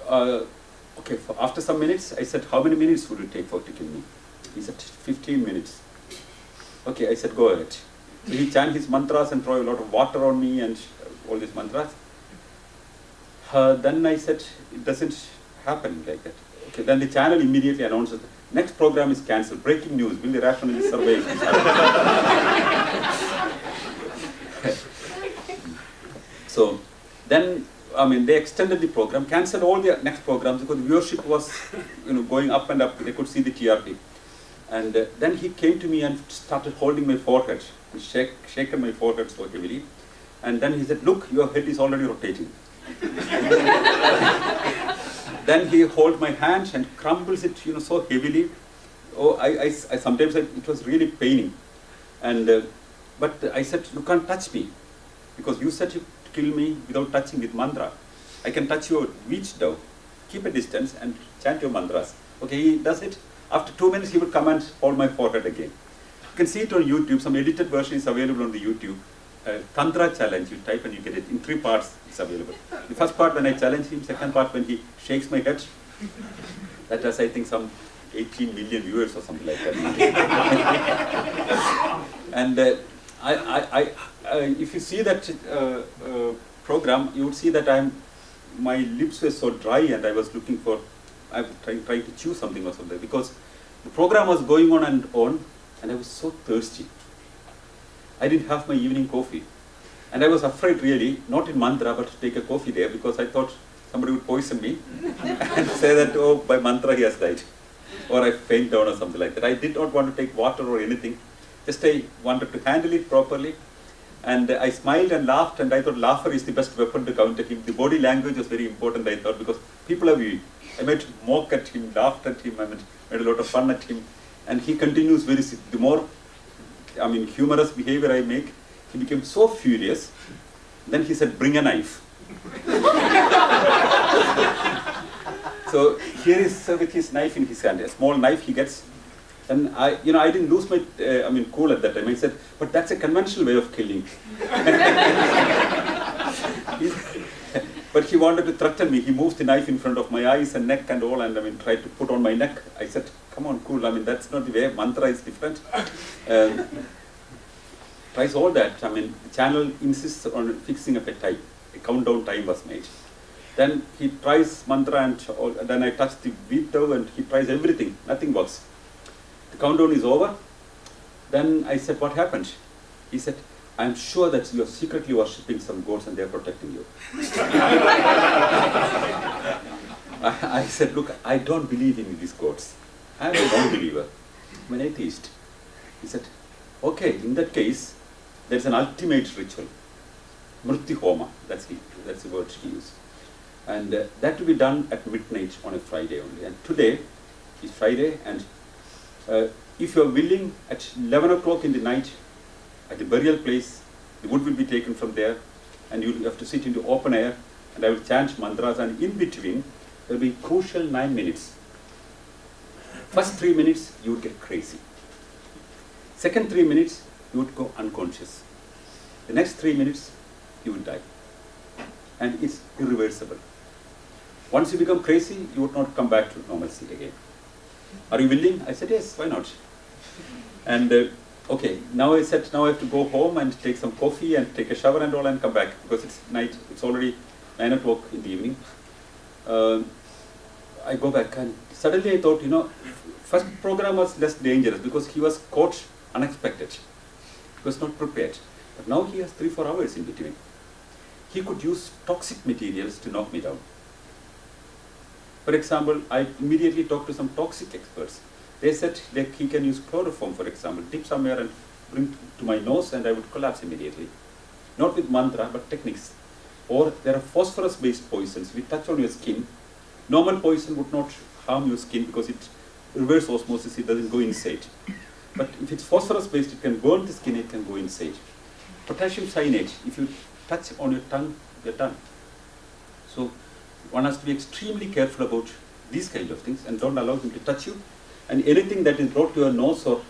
After some minutes, I said, how many minutes would it take to kill me? He said, 15 minutes. Okay, I said, go ahead. So he chanted his mantras and threw a lot of water on me and all these mantras. Then I said, it doesn't happen like that. Okay, then the channel immediately announces, next program is cancelled. Breaking news, will the rationalist survive? So then, they extended the program, cancelled all the next programs because the viewership was, going up and up. They could see the TRP. And then he came to me and started holding my forehead. He shaken my forehead so heavily. And then he said, look, your head is already rotating. Then he holds my hand and crumbles it, so heavily. Oh, I sometimes it was really paining. And but I said, you can't touch me, because you said you kill me without touching with mantra. I can touch your wheat dough. Keep a distance and chant your mantras. Okay, he does it. After 2 minutes, he will come and hold my forehead again. You can see it on YouTube. Some edited version is available on the YouTube. Tantra challenge, you type and you get it. In 3 parts, it's available. The first part when I challenge him, second part when he shakes my head. That has, I think, some 18 million viewers or something like that. And if you see that program, you would see that my lips were so dry, and I was looking for, I was trying to chew something or something, because the program was going on, and I was so thirsty. I didn't have my evening coffee. And I was afraid really, not in mantra, but to take a coffee there, because I thought somebody would poison me and say that, oh, by mantra he has died. Or I faint down or something like that. I did not want to take water or anything. Just I wanted to handle it properly. And I smiled and laughed, and I thought laughter is the best weapon to counter him. The body language was very important, I thought, because people are viewing. I made mock at him, laughed at him, I made a lot of fun at him. And he continues the more humorous behavior I make, he became so furious. Then he said, bring a knife. So here is with his knife in his hand, a small knife he gets. And I didn't lose my cool at that time. I said, but that's a conventional way of killing. But he wanted to threaten me. He moved the knife in front of my eyes and neck and all, and I mean, tried to put on my neck. I said, come on, cool. I mean, that's not the way. Mantra is different. Tries all that. I mean, the channel insists on fixing up a time. A countdown time was made. Then he tries mantra, and then I touch the beat down, and he tries everything. Nothing works. The countdown is over. Then I said, what happened? He said, I am sure that you are secretly worshipping some gods and they are protecting you. I said, look, I don't believe in these gods. I am a non-believer. I'm an atheist. He said, okay, in that case, there's an ultimate ritual. Mrityu Homa, that's the word he used. And that will be done at midnight on a Friday only. And today is Friday, and if you are willing, at 11 o'clock in the night, at the burial place, the wood will be taken from there, and you have to sit in the open air, and I will chant mantras, and in between, there will be crucial 9 minutes. First 3 minutes, you would get crazy. Second 3 minutes, you would go unconscious. The next 3 minutes, you would die. And it's irreversible. Once you become crazy, you would not come back to normalcy again. Are you willing? I said, yes, why not? And okay, now I said, now I have to go home and take some coffee and take a shower and all and come back, because it's night, it's already 9 o'clock in the evening. I go back, and suddenly I thought, first program was less dangerous because he was caught unexpected. He was not prepared. But now he has 3-4 hours in between. He could use toxic materials to knock me down. For example, I immediately talked to some toxic experts. They said that he can use chloroform, for example, dip somewhere and bring to my nose, and I would collapse immediately. Not with mantra, but techniques. Or there are phosphorus-based poisons. We touch on your skin. Normal poison would not harm your skin because it reverse osmosis, it doesn't go inside. But if it's phosphorus-based, it can burn the skin, it can go inside. Potassium cyanide, if you touch on your tongue, you're done. So one has to be extremely careful about these kind of things and don't allow him to touch you. And anything that is brought to your nose or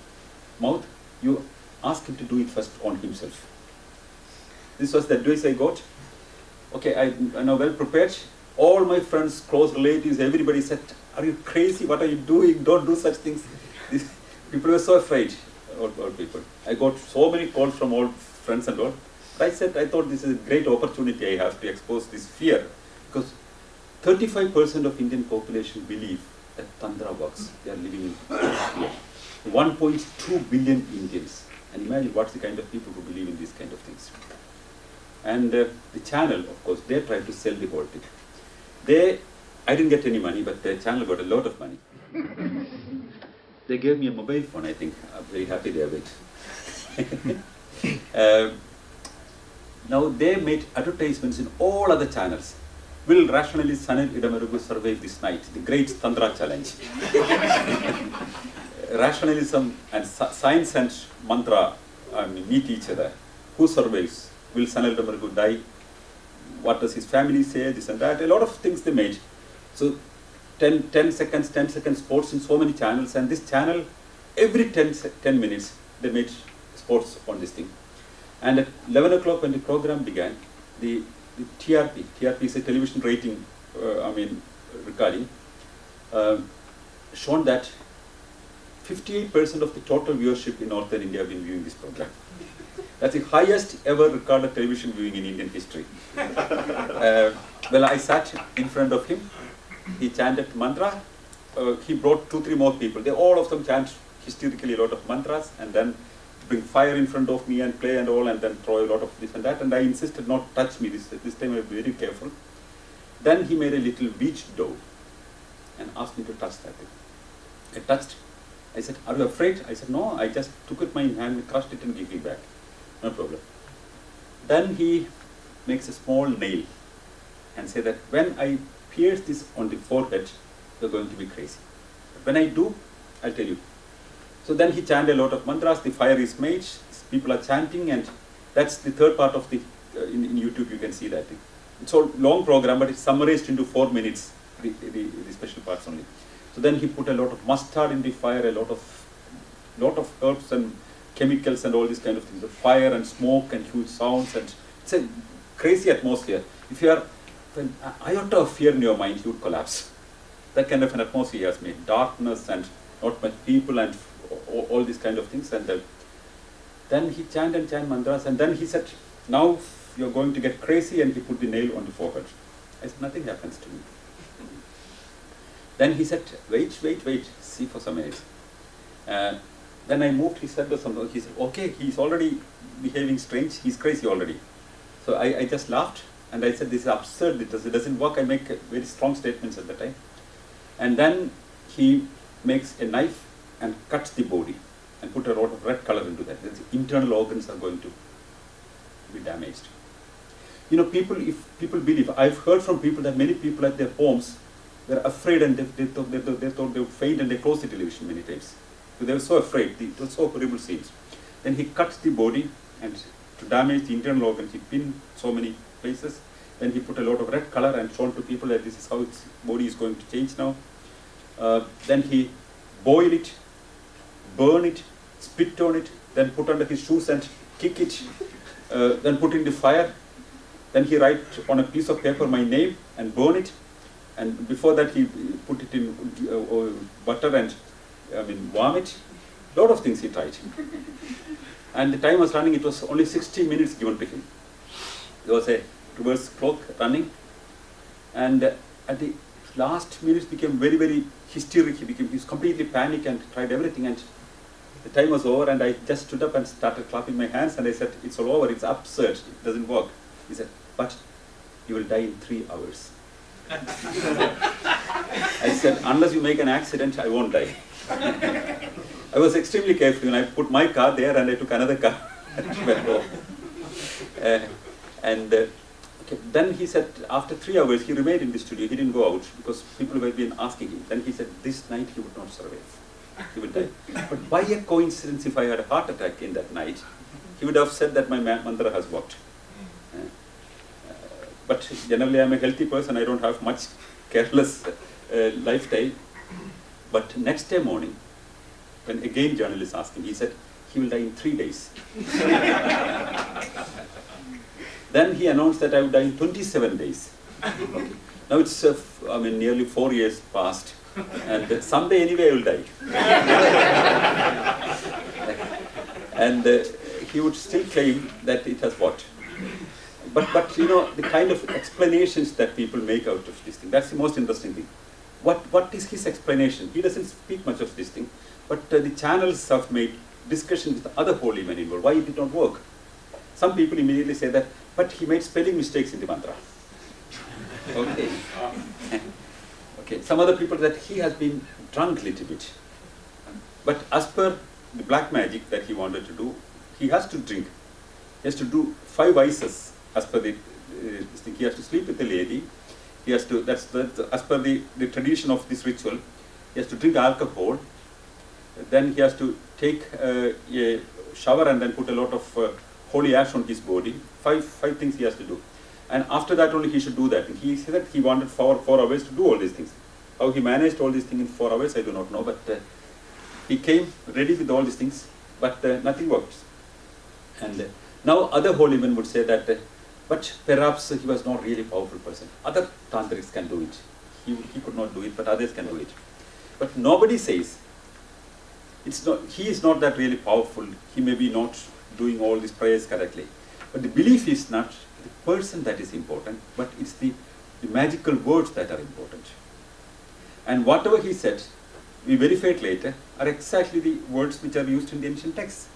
mouth, you ask him to do it first on himself. This was the advice I got. Okay, I'm now well prepared. All my friends, close relatives, everybody said, are you crazy? What are you doing? Don't do such things. People were so afraid, old people. I got so many calls from old friends and all. But I thought this is a great opportunity I have to expose this fear, because 35% of Indian population believe that Tantra works. They are living in fear. 1.2 billion Indians. And imagine what's the kind of people who believe in these kind of things. And the channel, of course, they tried to sell the whole thing. I didn't get any money, but the channel got a lot of money. They gave me a mobile phone, I think. I'm very happy they have it. Now they made advertisements in all other channels. Will rationalist Sanal Edamaruku survive this night? The great Tantra challenge. Rationalism and science and mantra meet each other. Who survives? Will Sanal Edamaruku die? What does his family say? This and that. A lot of things they made. So 10 seconds sports in so many channels, and this channel, every 10 minutes, they made sports on this thing. And at 11 o'clock when the program began, the TRP is a television rating, recording, shown that 58% of the total viewership in Northern India have been viewing this program. That's the highest ever recorded television viewing in Indian history. Well, I sat in front of him. He chanted mantra. He brought 2-3 more people. All of them chant hysterically a lot of mantras, and then bring fire in front of me and play and all, and then throw a lot of this and that. And I insisted not to touch me. This time I was very careful. Then he made a little beach dough and asked me to touch that thing. I touched. I said, are you afraid? I said, no, I just took it in my hand, crushed it and gave it back. No problem. Then he makes a small nail and say that when I pierce this on the forehead, you're going to be crazy. But when I do, I'll tell you. So then he chanted a lot of mantras, the fire is made, people are chanting, and that's the third part of the, in YouTube you can see that thing. It's a long program, but it's summarized into 4 minutes, the special parts only. So then he put a lot of mustard in the fire, a lot of herbs and chemicals and all these kind of things. The fire and smoke and huge sounds, and it's a crazy atmosphere. If you are an iota of fear in your mind, you would collapse. That kind of an atmosphere he has made. Darkness and not much people and all these kind of things. And then he chanted mantras, and then he said, now you're going to get crazy, and he put the nail on the forehead. I said, nothing happens to me. Then he said, wait, see for some minutes. Then I moved his head or something. He said, okay, he's already behaving strange, he's crazy already. So I just laughed, and I said, this is absurd, it doesn't work. I make very strong statements at the time. And then he makes a knife and cuts the body and put a lot of red color into that. The internal organs are going to be damaged. You know, if people believe, I've heard from people that many people at their homes were afraid, and they thought they would faint, and they closed the television many times. So they were so afraid. It was so horrible scenes. Then he cuts the body, and to damage the internal organs, he pinned so many places. Then he put a lot of red color and shown to people that this is how its body is going to change now. Then he boil it, burn it, spit on it, then put under his shoes and kick it, then put in the fire. Then he write on a piece of paper my name and burn it. And before that he put it in butter and warm it. Lot of things he tried. And the time was running, it was only 60 minutes given to him. There was a reverse clock running. And at the last minutes became very, very hysteric. He was completely panicked and tried everything. And the time was over, and I just stood up and started clapping my hands, and I said, it's all over, it's absurd, it doesn't work. He said, but you will die in 3 hours. I said, unless you make an accident, I won't die. I was extremely careful, and I put my car there, and I took another car and went home. Okay, then he said, after 3 hours, he remained in the studio. He didn't go out because people were been asking him. Then he said, this night he would not survive. He would die. But by a coincidence, if I had a heart attack in that night, he would have said that my mantra has worked. But generally, I'm a healthy person. I don't have much careless lifestyle. But next day morning, when again journalists asked him, he said, he will die in 3 days. Then he announced that I would die in 27 days. Okay. Now it's, nearly 4 years past. And someday anyway I will die. And he would still claim that it has what? But you know, the kind of explanations that people make out of this thing, that's the most interesting thing. What is his explanation? He doesn't speak much of this thing, but the channels have made discussions with other holy men involved. Why it did not work? Some people immediately say that, but he made spelling mistakes in the mantra. Okay. Okay. Some other people that he has been drunk a little bit. But as per the black magic that he wanted to do, he has to drink. He has to do 5 vices as per the this thing. He has to sleep with a lady. He has to, that's as per the tradition of this ritual, he has to drink alcohol. Then he has to take a shower and then put a lot of holy ash on his body. Five things he has to do. And after that only he should do that. And he said that he wanted 4 hours to do all these things. How he managed all these things in 4 hours, I do not know. But he came ready with all these things, but nothing worked. And now other holy men would say that, but perhaps he was not really a powerful person. Other tantrics can do it. He could not do it, but others can do it. But nobody says, he is not that really powerful. He may be not doing all these prayers correctly. But the belief is not the person that is important, but it's the magical words that are important. And whatever he said, we verified later, are exactly the words which are used in the ancient texts.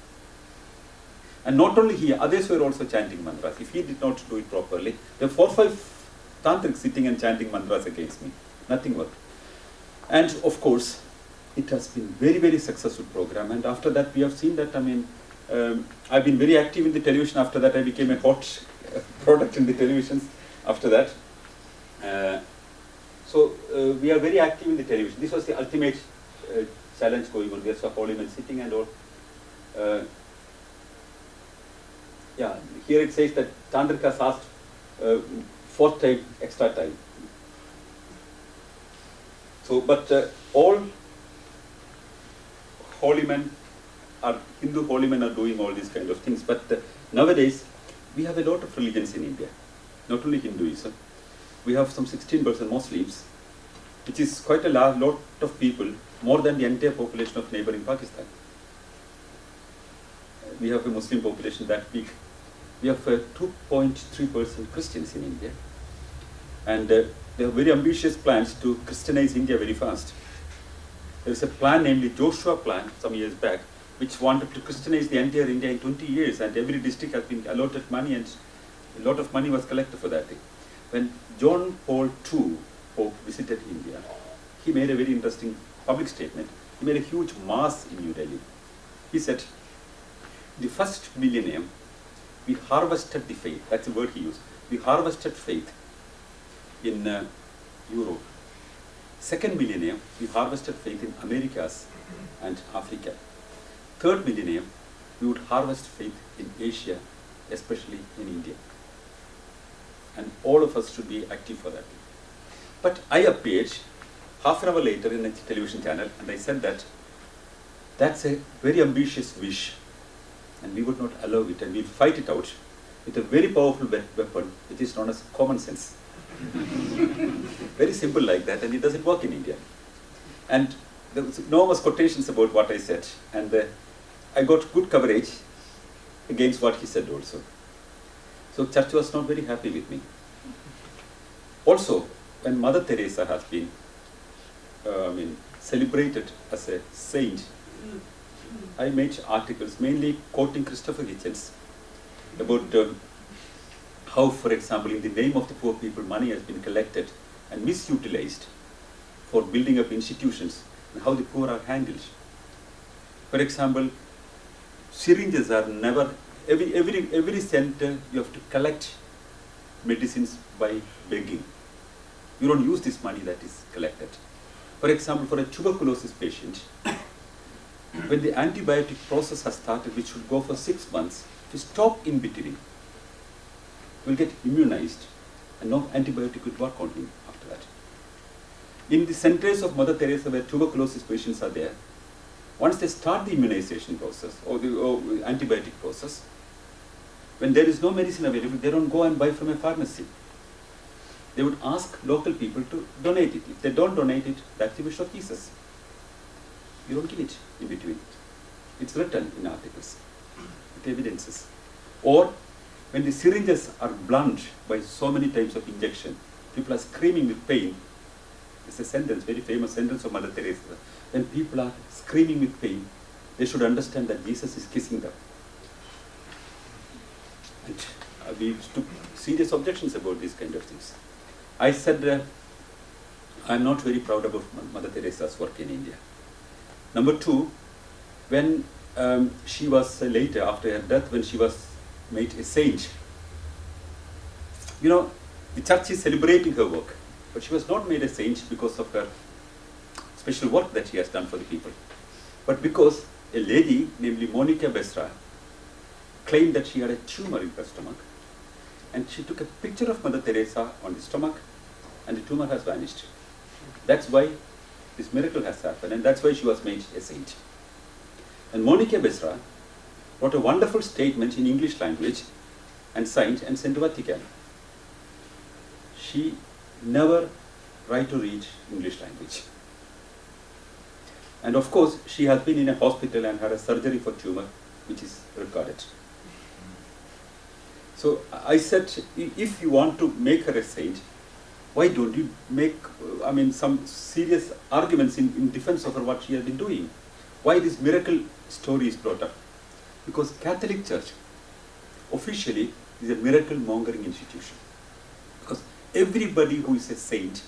And not only he, others were also chanting mantras. If he did not do it properly, there were 4 or 5 tantrics sitting and chanting mantras against me. Nothing worked. And of course, it has been very, very successful program. And after that, we have seen that, I've been very active in the television. After that, I became a hot product in the televisions after that. So we are very active in the television. This was the ultimate challenge going on. There's a holy man sitting and all. Yeah, here it says that Tantrikas asked 4th time, extra time. So, but all holy men are, Hindu holy men are doing all these kind of things. But nowadays, we have a lot of religions in India, not only Hinduism. we have some 16% Muslims, which is quite a lot of people, more than the entire population of neighboring Pakistan. We have a Muslim population that big. We have 2.3% Christians in India. And they have very ambitious plans to Christianize India very fast. There is a plan, namely Joshua Plan, some years back, which wanted to Christianize the entire India in 20 years, and every district has been allotted money, and a lot of money was collected for that thing. When John Paul II Pope visited India, he made a very interesting public statement. He made a huge mass in New Delhi. He said, the first millennium, we harvested the faith. That's the word he used. We harvested faith in Europe. Second millennium, we harvested faith in Americas and Africa. Third millennium, we would harvest faith in Asia, especially in India. And all of us should be active for that. But I appeared half an hour later in a television channel, and I said that that's a very ambitious wish, and we would not allow it, and we'll fight it out with a very powerful weapon, which is known as common sense. Very simple like that, and it doesn't work in India. And there was enormous quotations about what I said, and I got good coverage against what he said also. So church was not very happy with me. Also, when Mother Teresa has been celebrated as a saint, I made articles mainly quoting Christopher Hitchens about how, for example, in the name of the poor people, money has been collected and misutilized for building up institutions, and how the poor are handled. For example, syringes are never, every center you have to collect medicines by begging. You don't use this money that is collected. For example, for a tuberculosis patient, when the antibiotic process has started, which will go for 6 months, to stop in between, will get immunized, and no antibiotic will work on him after that. In the centers of Mother Teresa where tuberculosis patients are there, once they start the immunization process or the antibiotic process, when there is no medicine available, they don't go and buy from a pharmacy. They would ask local people to donate it. If they don't donate it, that's the wish of Jesus. You don't give it in between. It's written in articles with evidences. Or when the syringes are blunt by so many times of injection, people are screaming with pain. It's a sentence, very famous sentence of Mother Teresa. When people are screaming with pain, they should understand that Jesus is kissing them. And we took serious objections about these kind of things. I said, I'm not very proud about Mother Teresa's work in India. Number two, when she was later, after her death, when she was made a saint, you know, the church is celebrating her work, but she was not made a saint because of her special work that she has done for the people, but because a lady, namely Monica Besra, claimed that she had a tumor in her stomach, and she took a picture of Mother Teresa on the stomach, and the tumor has vanished. That's why this miracle has happened, and that's why she was made a saint. And Monica Besra wrote a wonderful statement in English language and signed and sent to Vatican. She never write or read English language. And of course, she has been in a hospital and had a surgery for tumor, which is recorded. So I said, if you want to make her a saint, why don't you make, some serious arguments in defense of her, what she has been doing? Why this miracle story is brought up? Because Catholic Church officially is a miracle mongering institution. Because everybody who is a saint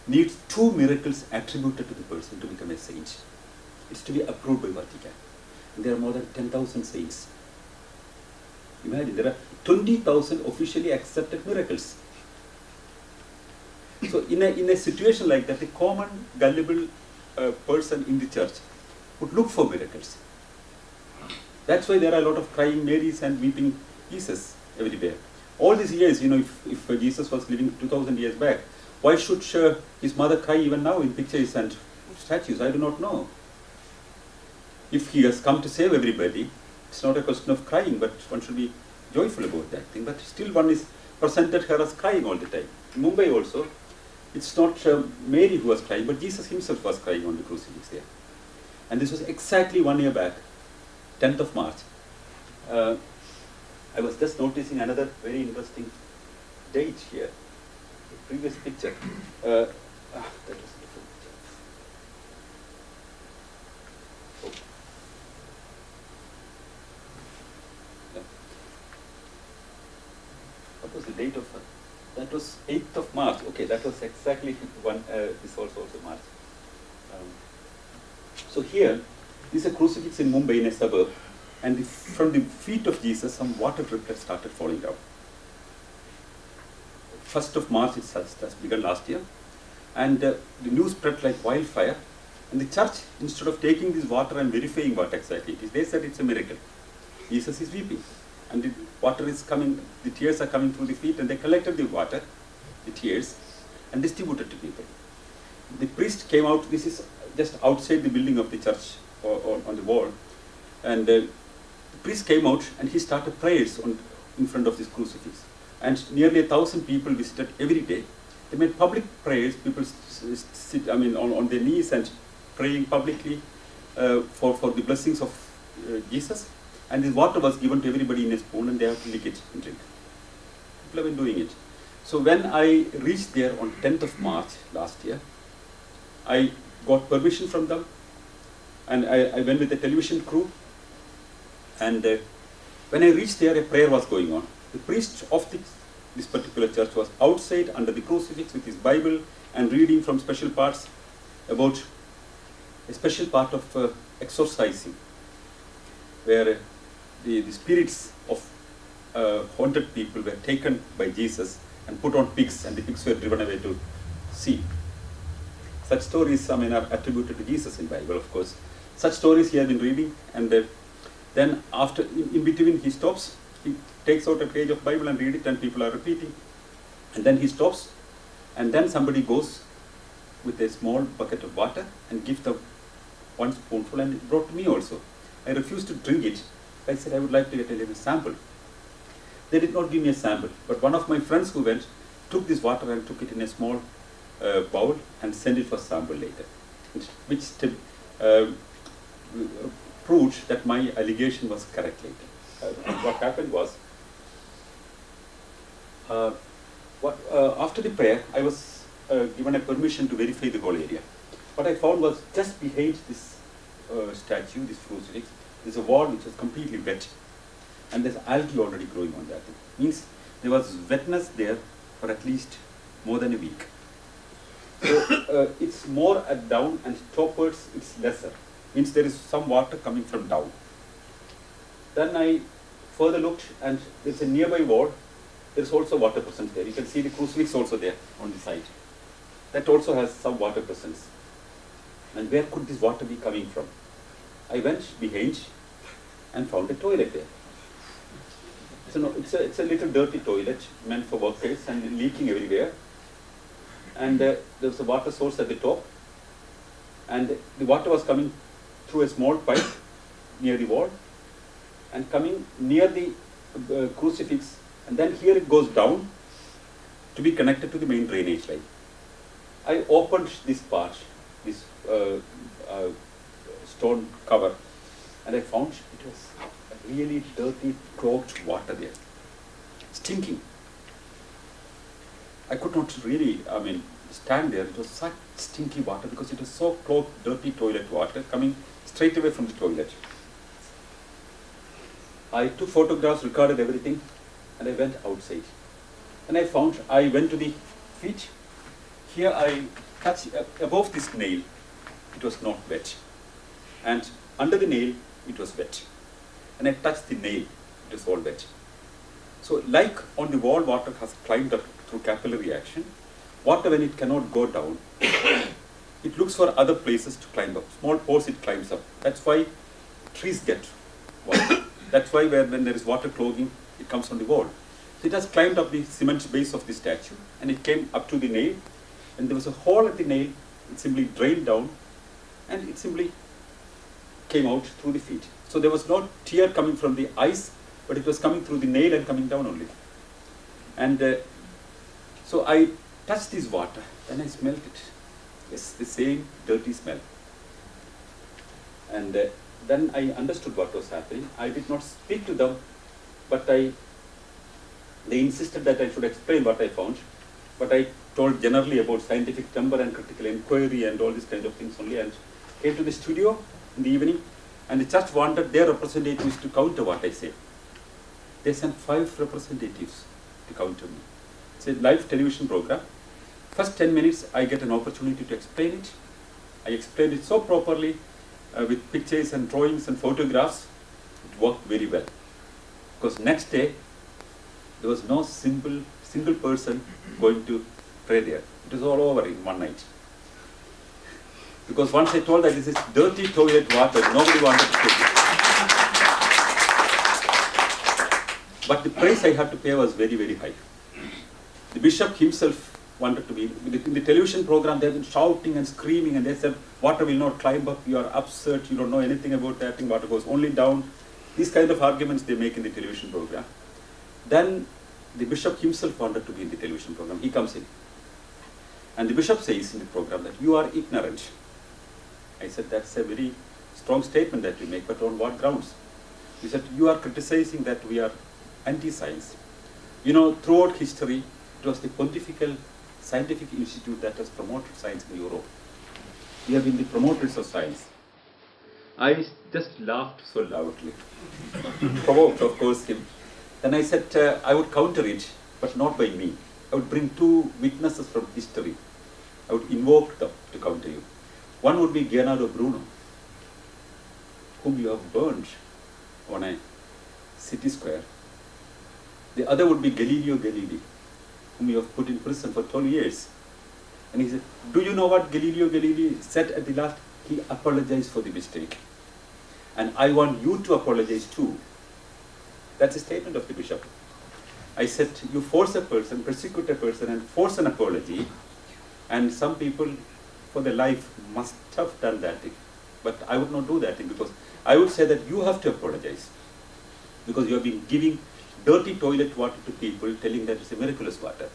needs 2 miracles attributed to the person to become a saint. It's to be approved by Vatican. And there are more than 10,000 saints. Imagine, there are 20,000 officially accepted miracles. So in a situation like that, a common gullible person in the church would look for miracles. That's why there are a lot of crying Marys and weeping Jesus everywhere. All these years, you know, if Jesus was living 2,000 years back, why should his mother cry even now in pictures and statues? I do not know. If he has come to save everybody, it's not a question of crying, but one should be joyful about that thing. But still one is presented her as crying all the time. In Mumbai also, it's not Mary who was crying, but Jesus himself was crying on the crucifix there. And this was exactly 1 year back, 10th of March. I was just noticing another very interesting date here. The previous picture. That was different. Oh. Yeah. What was the date of that? That was 8th of March. Okay, that was exactly this was also March. So here, this is a crucifix in Mumbai in a suburb, and from the feet of Jesus, some water driplets started falling down. 1st of March, it has begun last year, and the news spread like wildfire. And the church, instead of taking this water and verifying what exactly it is, they said it's a miracle. Jesus is weeping, and the water is coming, the tears are coming through the feet, and they collected the water, the tears, and distributed to people. The priest came out. This is just outside the building of the church, on the wall, and the priest came out and he started prayers in front of this crucifix, and nearly 1,000 people visited every day. They made public prayers. People sit, on their knees and praying publicly for the blessings of Jesus, and this water was given to everybody in a spoon, and they have to lick it and drink. People have been doing it. So when I reached there on 10th of March last year, I got permission from them, and I went with the television crew, and when I reached there, a prayer was going on. The priest of this particular church was outside under the crucifix with his Bible and reading from special parts about a special part of exorcising, where the spirits of haunted people were taken by Jesus and put on pigs, and the pigs were driven away to sea. Such stories, are attributed to Jesus in the Bible, of course. Such stories he had been reading, and then after, in between, he stops. He takes out a page of Bible and read it, and people are repeating. And then he stops, and then somebody goes with a small bucket of water and gives them 1 spoonful, and it brought to me also. I refused to drink it. I said I would like to get a little sample. They did not give me a sample, but one of my friends who went took this water and took it in a small bowl and sent it for sample later, which proved that my allegation was correct later. What happened was, after the prayer, I was given a permission to verify the whole area. What I found was just behind this statue, this crucifix, there's a wall which was completely wet, and there's algae already growing on that. It means there was wetness there for at least more than a week. So it's more at down, and topwards it's lesser. Means there is some water coming from down. Then I further looked, and there's a nearby wall. There's also water present there. You can see the crucifix also there on the side. That also has some water presence. And where could this water be coming from? I went behind and found a toilet there. So no, it's a little dirty toilet meant for workers and leaking everywhere. And there was a water source at the top, and the water was coming through a small pipe near the wall and coming near the crucifix, and then here it goes down to be connected to the main drainage line. I opened this part, this stone cover, and I found it was really dirty, clogged water there, stinking. I could not really, stand there. It was such stinky water because it was so clogged, dirty toilet water coming straight away from the toilet. I took photographs, recorded everything, and I went outside. And I went to the feet. Here I touched above this nail, it was not wet. And under the nail, it was wet. And I touched the nail, it was all wet. So like on the wall, water has climbed up through capillary action. Water, when it cannot go down, it looks for other places to climb up. Small pores it climbs up. That's why trees get water. That's why when there is water clogging, it comes on the wall. So it has climbed up the cement base of the statue, and it came up to the nail, and there was a hole at the nail. It simply drained down, and it simply came out through the feet. So there was no tear coming from the eyes, but it was coming through the nail and coming down only. And so I touched this water, then I smelled it. It's the same dirty smell. And then I understood what was happening. I did not speak to them, but they insisted that I should explain what I found. But I told generally about scientific temper and critical inquiry and all these kind of things only, and came to the studio in the evening, and the church wanted their representatives to counter what I said. They sent 5 representatives to counter me. It's a live television program. First 10 minutes, I get an opportunity to explain it. I explained it so properly with pictures and drawings and photographs. It worked very well. Because next day, there was no single person going to pray there. It was all over in one night. Because once I told that this is dirty toilet water, nobody wanted to take it. But the price I had to pay was very, very high. The bishop himself wanted to be, in the television program they have been shouting and screaming, and they said, water will not climb up, you are absurd, you don't know anything about that thing, water goes only down. These kind of arguments they make in the television program. Then the bishop himself wanted to be in the television program. He comes in. And the bishop says in the program that you are ignorant. I said, that's a very strong statement that we make, but on what grounds? He said, you are criticizing that we are anti-science. You know, throughout history, it was the Pontifical Scientific Institute that has promoted science in Europe. We have been the promoters of science. I just laughed so loudly. Provoked, of course, him. Then I said, I would counter it, but not by me. I would bring 2 witnesses from history. I would invoke them to counter you. One would be Leonardo Bruno, whom you have burned on a city square. The other would be Galileo Galilei, whom you have put in prison for 12 years. And he said, do you know what Galileo Galilei said at the last? He apologized for the mistake. And I want you to apologize too. That's a statement of the bishop. I said, you force a person, persecute a person and force an apology, and some people for their life must have done that thing. But I would not do that thing, because I would say that you have to apologize. Because you have been giving dirty toilet water to people, telling that it's a miraculous water.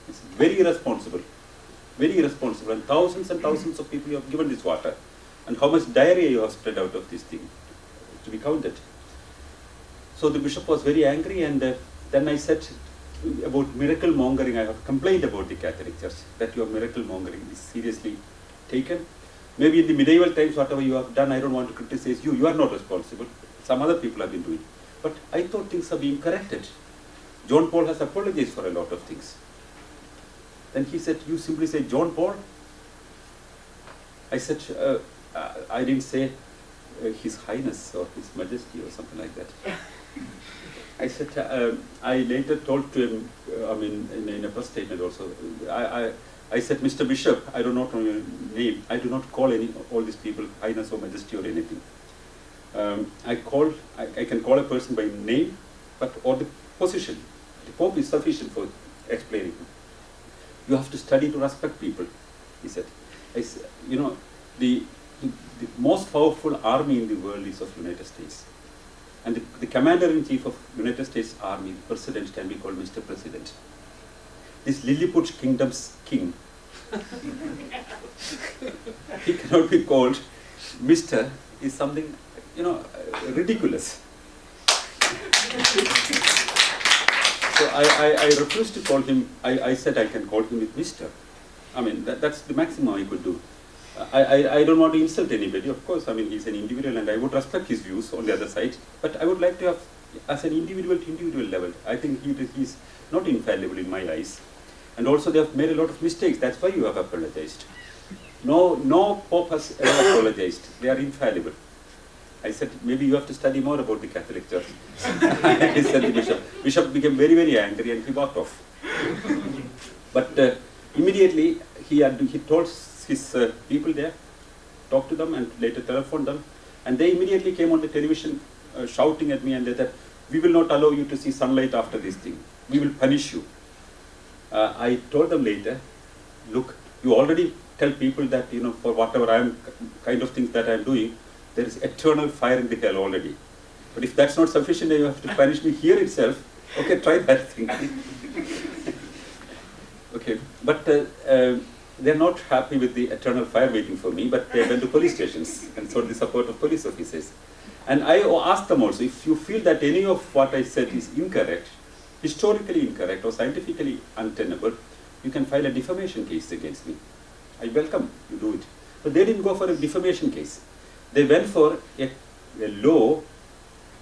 It's very irresponsible. Very irresponsible. And thousands of people you have given this water. And how much diarrhea you have spread out of this thing to be counted. So the bishop was very angry, and then I said about miracle mongering. I have complained about the Catholic Church that your miracle mongering is seriously taken. Maybe in the medieval times, whatever you have done, I don't want to criticize you. You are not responsible. Some other people have been doing. But I thought things are being corrected. John Paul has apologized for a lot of things. Then he said, you simply say John Paul? I said, I didn't say His Highness or His Majesty or something like that. I said, I later told to him, in a press statement also, I said, Mr. Bishop, I do not know your name. I do not call all these people Highness or Majesty or anything. I can call a person by name, or the position. The Pope is sufficient for explaining. You have to study to respect people, he said. You know, the most powerful army in the world is of United States. And the commander-in-chief of United States Army, president, can be called Mr. President. This Lilliput kingdom's king, he cannot be called Mr. is something, you know, ridiculous. So I refused to call him, I said I can call him with Mr. I mean, that's the maximum I could do. I don't want to insult anybody, of course. I mean, he's an individual and I would respect his views on the other side. But I would like to have, as an individual to individual level, I think he's not infallible in my eyes. And also they have made a lot of mistakes. That's why you have apologized. No Pope has ever apologized. They are infallible. I said, maybe you have to study more about the Catholic Church. I said the bishop. Bishop became very, very angry and he walked off. But immediately he told his people there, talked to them and later telephoned them. And they immediately came on the television shouting at me, and they said, we will not allow you to see sunlight after this thing. We will punish you. I told them later, look, you already tell people that, you know, for whatever kind of things that I am doing, there is eternal fire in the hell already. But if that's not sufficient, then you have to punish me here itself. Okay, try that thing. Okay, but they're not happy with the eternal fire waiting for me, but they went to police stations and sought the support of police officers. And I asked them also, if you feel that any of what I said is incorrect, historically incorrect or scientifically untenable, you can file a defamation case against me. I welcome you do it. But they didn't go for a defamation case. They went for a law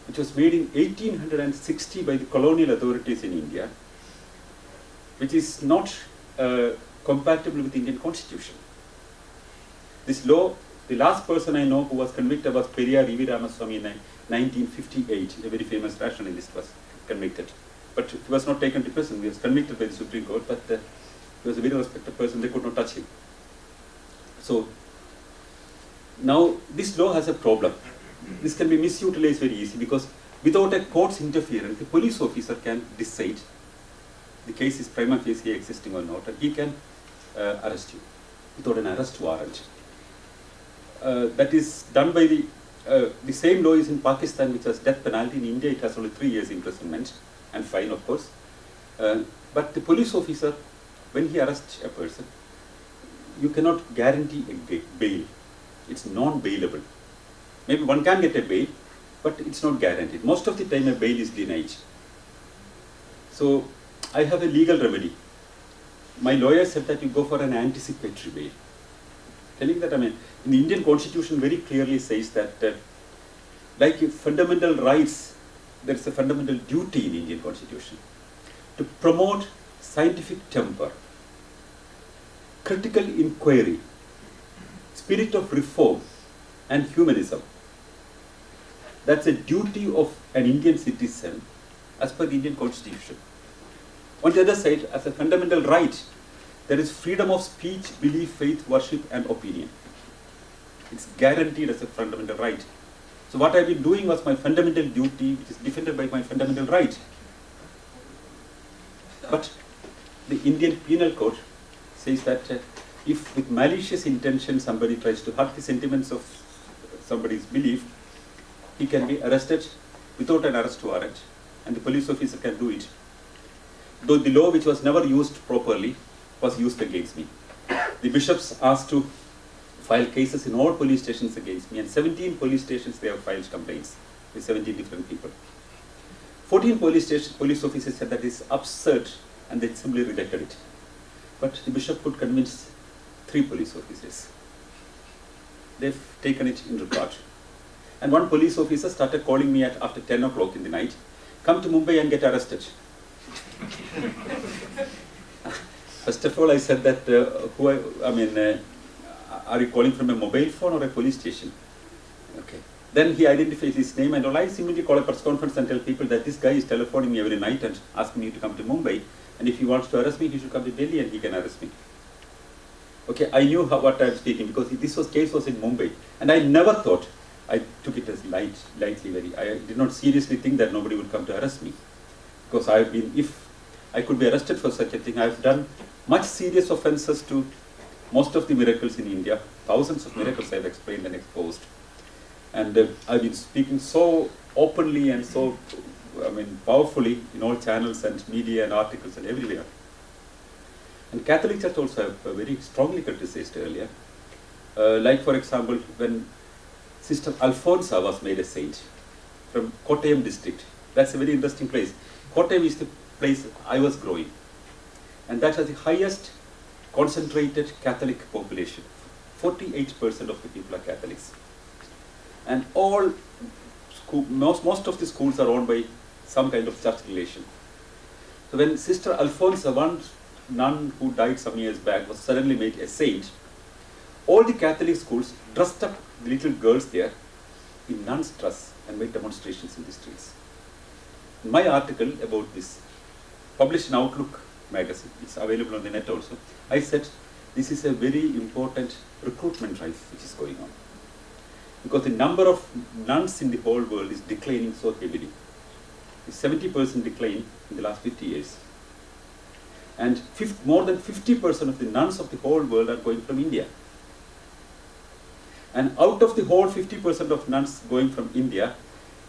which was made in 1860 by the colonial authorities in India, which is not compatible with the Indian constitution. This law, the last person I know who was convicted was Periyar E.V. Ramaswamy in 1958, a very famous rationalist was convicted. But he was not taken to prison, he was convicted by the Supreme Court, but he was a very respected person, they could not touch him. So, now this law has a problem. This can be misutilized very easy because without a court's interference, the police officer can decide the case is prima facie existing or not, and he can arrest you without an arrest warrant. That is done by the same law is in Pakistan, which has death penalty. In India, it has only 3 years imprisonment and fine, of course. But the police officer, when he arrests a person, you cannot guarantee a bail. It's non-bailable. Maybe one can get a bail, but it's not guaranteed. Most of the time, a bail is denied. So, I have a legal remedy. My lawyer said that you go for an anticipatory bail. Telling that, I mean, in the Indian constitution very clearly says that, like fundamental rights, there is a fundamental duty in Indian constitution to promote scientific temper, critical inquiry, spirit of reform, and humanism. That's a duty of an Indian citizen as per the Indian constitution. On the other side, as a fundamental right, there is freedom of speech, belief, faith, worship, and opinion. It's guaranteed as a fundamental right. So what I've been doing was my fundamental duty, which is defended by my fundamental right. But the Indian Penal Code says that if with malicious intention somebody tries to hurt the sentiments of somebody's belief, he can be arrested without an arrest warrant, and the police officer can do it. Though the law, which was never used properly, was used against me. The bishops asked to file cases in all police stations against me, and 17 police stations they have filed complaints with 17 different people. 14 police officers said that is absurd, and they simply rejected it. But the bishop could convince 3 police officers. They've taken it in regard. And one police officer started calling me at after 10 o'clock in the night, come to Mumbai and get arrested. First of all, I said that, are you calling from a mobile phone or a police station? Okay. Then he identified his name and all. I simply call a press conference and tell people that this guy is telephoning me every night and asking me to come to Mumbai. And if he wants to arrest me, he should come to Delhi and he can arrest me. Okay, I knew what I am speaking because this case was in Mumbai. And I never thought, I took it as lightly. I did not seriously think that nobody would come to arrest me. Because if I could be arrested for such a thing, I've done much serious offenses to most of the miracles in India. Thousands of miracles I've explained and exposed. And I've been speaking so openly and so, powerfully in all channels and media and articles and everywhere. And Catholic Church also have very strongly criticized earlier. Like for example, when Sister Alfonsa was made a saint from Kottayam district. That's a very interesting place. Kottayam is the place I was growing. And that has the highest concentrated Catholic population. 48% of the people are Catholics. And all most of the schools are owned by some kind of church relation. So when Sister Alfonsa, one nun who died some years back, was suddenly made a saint, all the Catholic schools dressed up the little girls there in nun's dress and made demonstrations in the streets. In my article about this, published in Outlook magazine, it's available on the net also, I said this is a very important recruitment drive which is going on. Because the number of nuns in the whole world is declining so heavily. It's 70% decline in the last 50 years. And more than 50% of the nuns of the whole world are going from India. And out of the whole 50% of nuns going from India,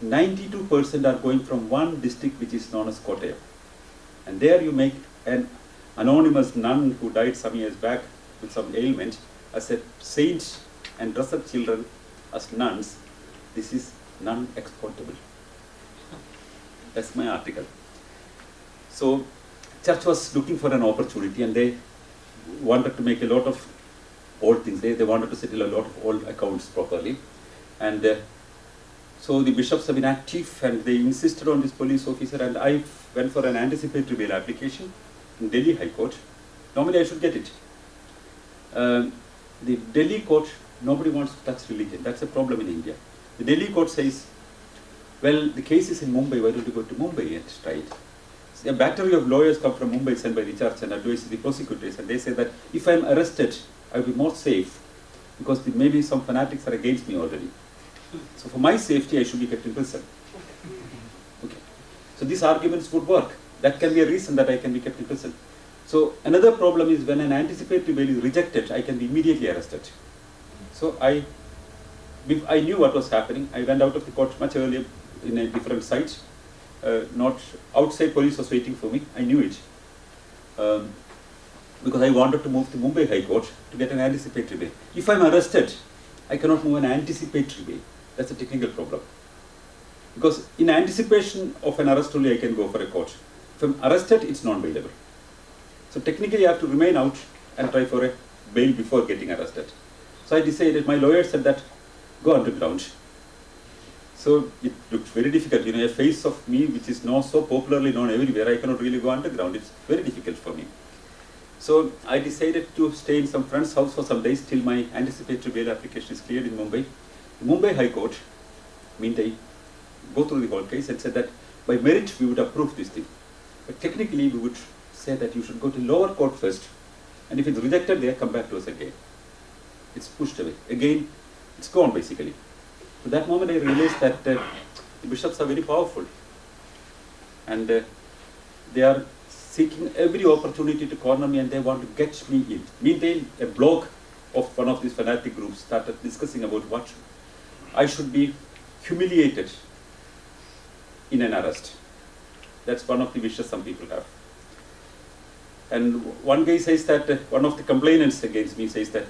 92% are going from one district which is known as Kottayam. And there you make an anonymous nun who died some years back with some ailment as a saint and dress up children as nuns. This is non-exportable. That's my article. So, church was looking for an opportunity, and they wanted to make a lot of old things. They wanted to settle a lot of old accounts properly. And so the bishops have been active, and they insisted on this police officer, and I went for an anticipatory bail application in Delhi High Court. Normally I should get it. The Delhi court, nobody wants to touch religion. That's a problem in India. The Delhi court says, well, the case is in Mumbai, why don't you go to Mumbai and try it? A battery of lawyers come from Mumbai sent by the church and advise the prosecutors, and they say that if I'm arrested, I'll be more safe because maybe some fanatics are against me already. So for my safety, I should be kept in prison. Okay. So these arguments would work. That can be a reason that I can be kept in prison. So another problem is when an anticipatory bail is rejected, I can be immediately arrested. So I knew what was happening. I went out of the court much earlier in a different site. Not outside, police was waiting for me. I knew it. Because I wanted to move to Mumbai High Court to get an anticipatory bail. If I'm arrested, I cannot move an anticipatory bail. That's a technical problem. Because in anticipation of an arrest only I can go for a court. If I'm arrested, it's non-bailable. So technically I have to remain out and try for a bail before getting arrested. So I decided, my lawyer said that, go underground. So it looked very difficult, you know, a face of me which is not so popularly known everywhere, I cannot really go underground. It's very difficult for me. So I decided to stay in some friend's house for some days till my anticipatory bail application is cleared in Mumbai. The Mumbai High Court, meantime, go through the whole case and said that by merit we would approve this thing. But technically we would say that you should go to lower court first, and if it's rejected there, come back to us again. It's pushed away. Again, it's gone basically. At that moment I realized that the bishops are very powerful, and they are seeking every opportunity to corner me, and they want to get me in. Meanwhile, a blog of one of these fanatic groups started discussing about what I should be humiliated in an arrest. That's one of the wishes some people have. And one guy says that, one of the complainants against me says that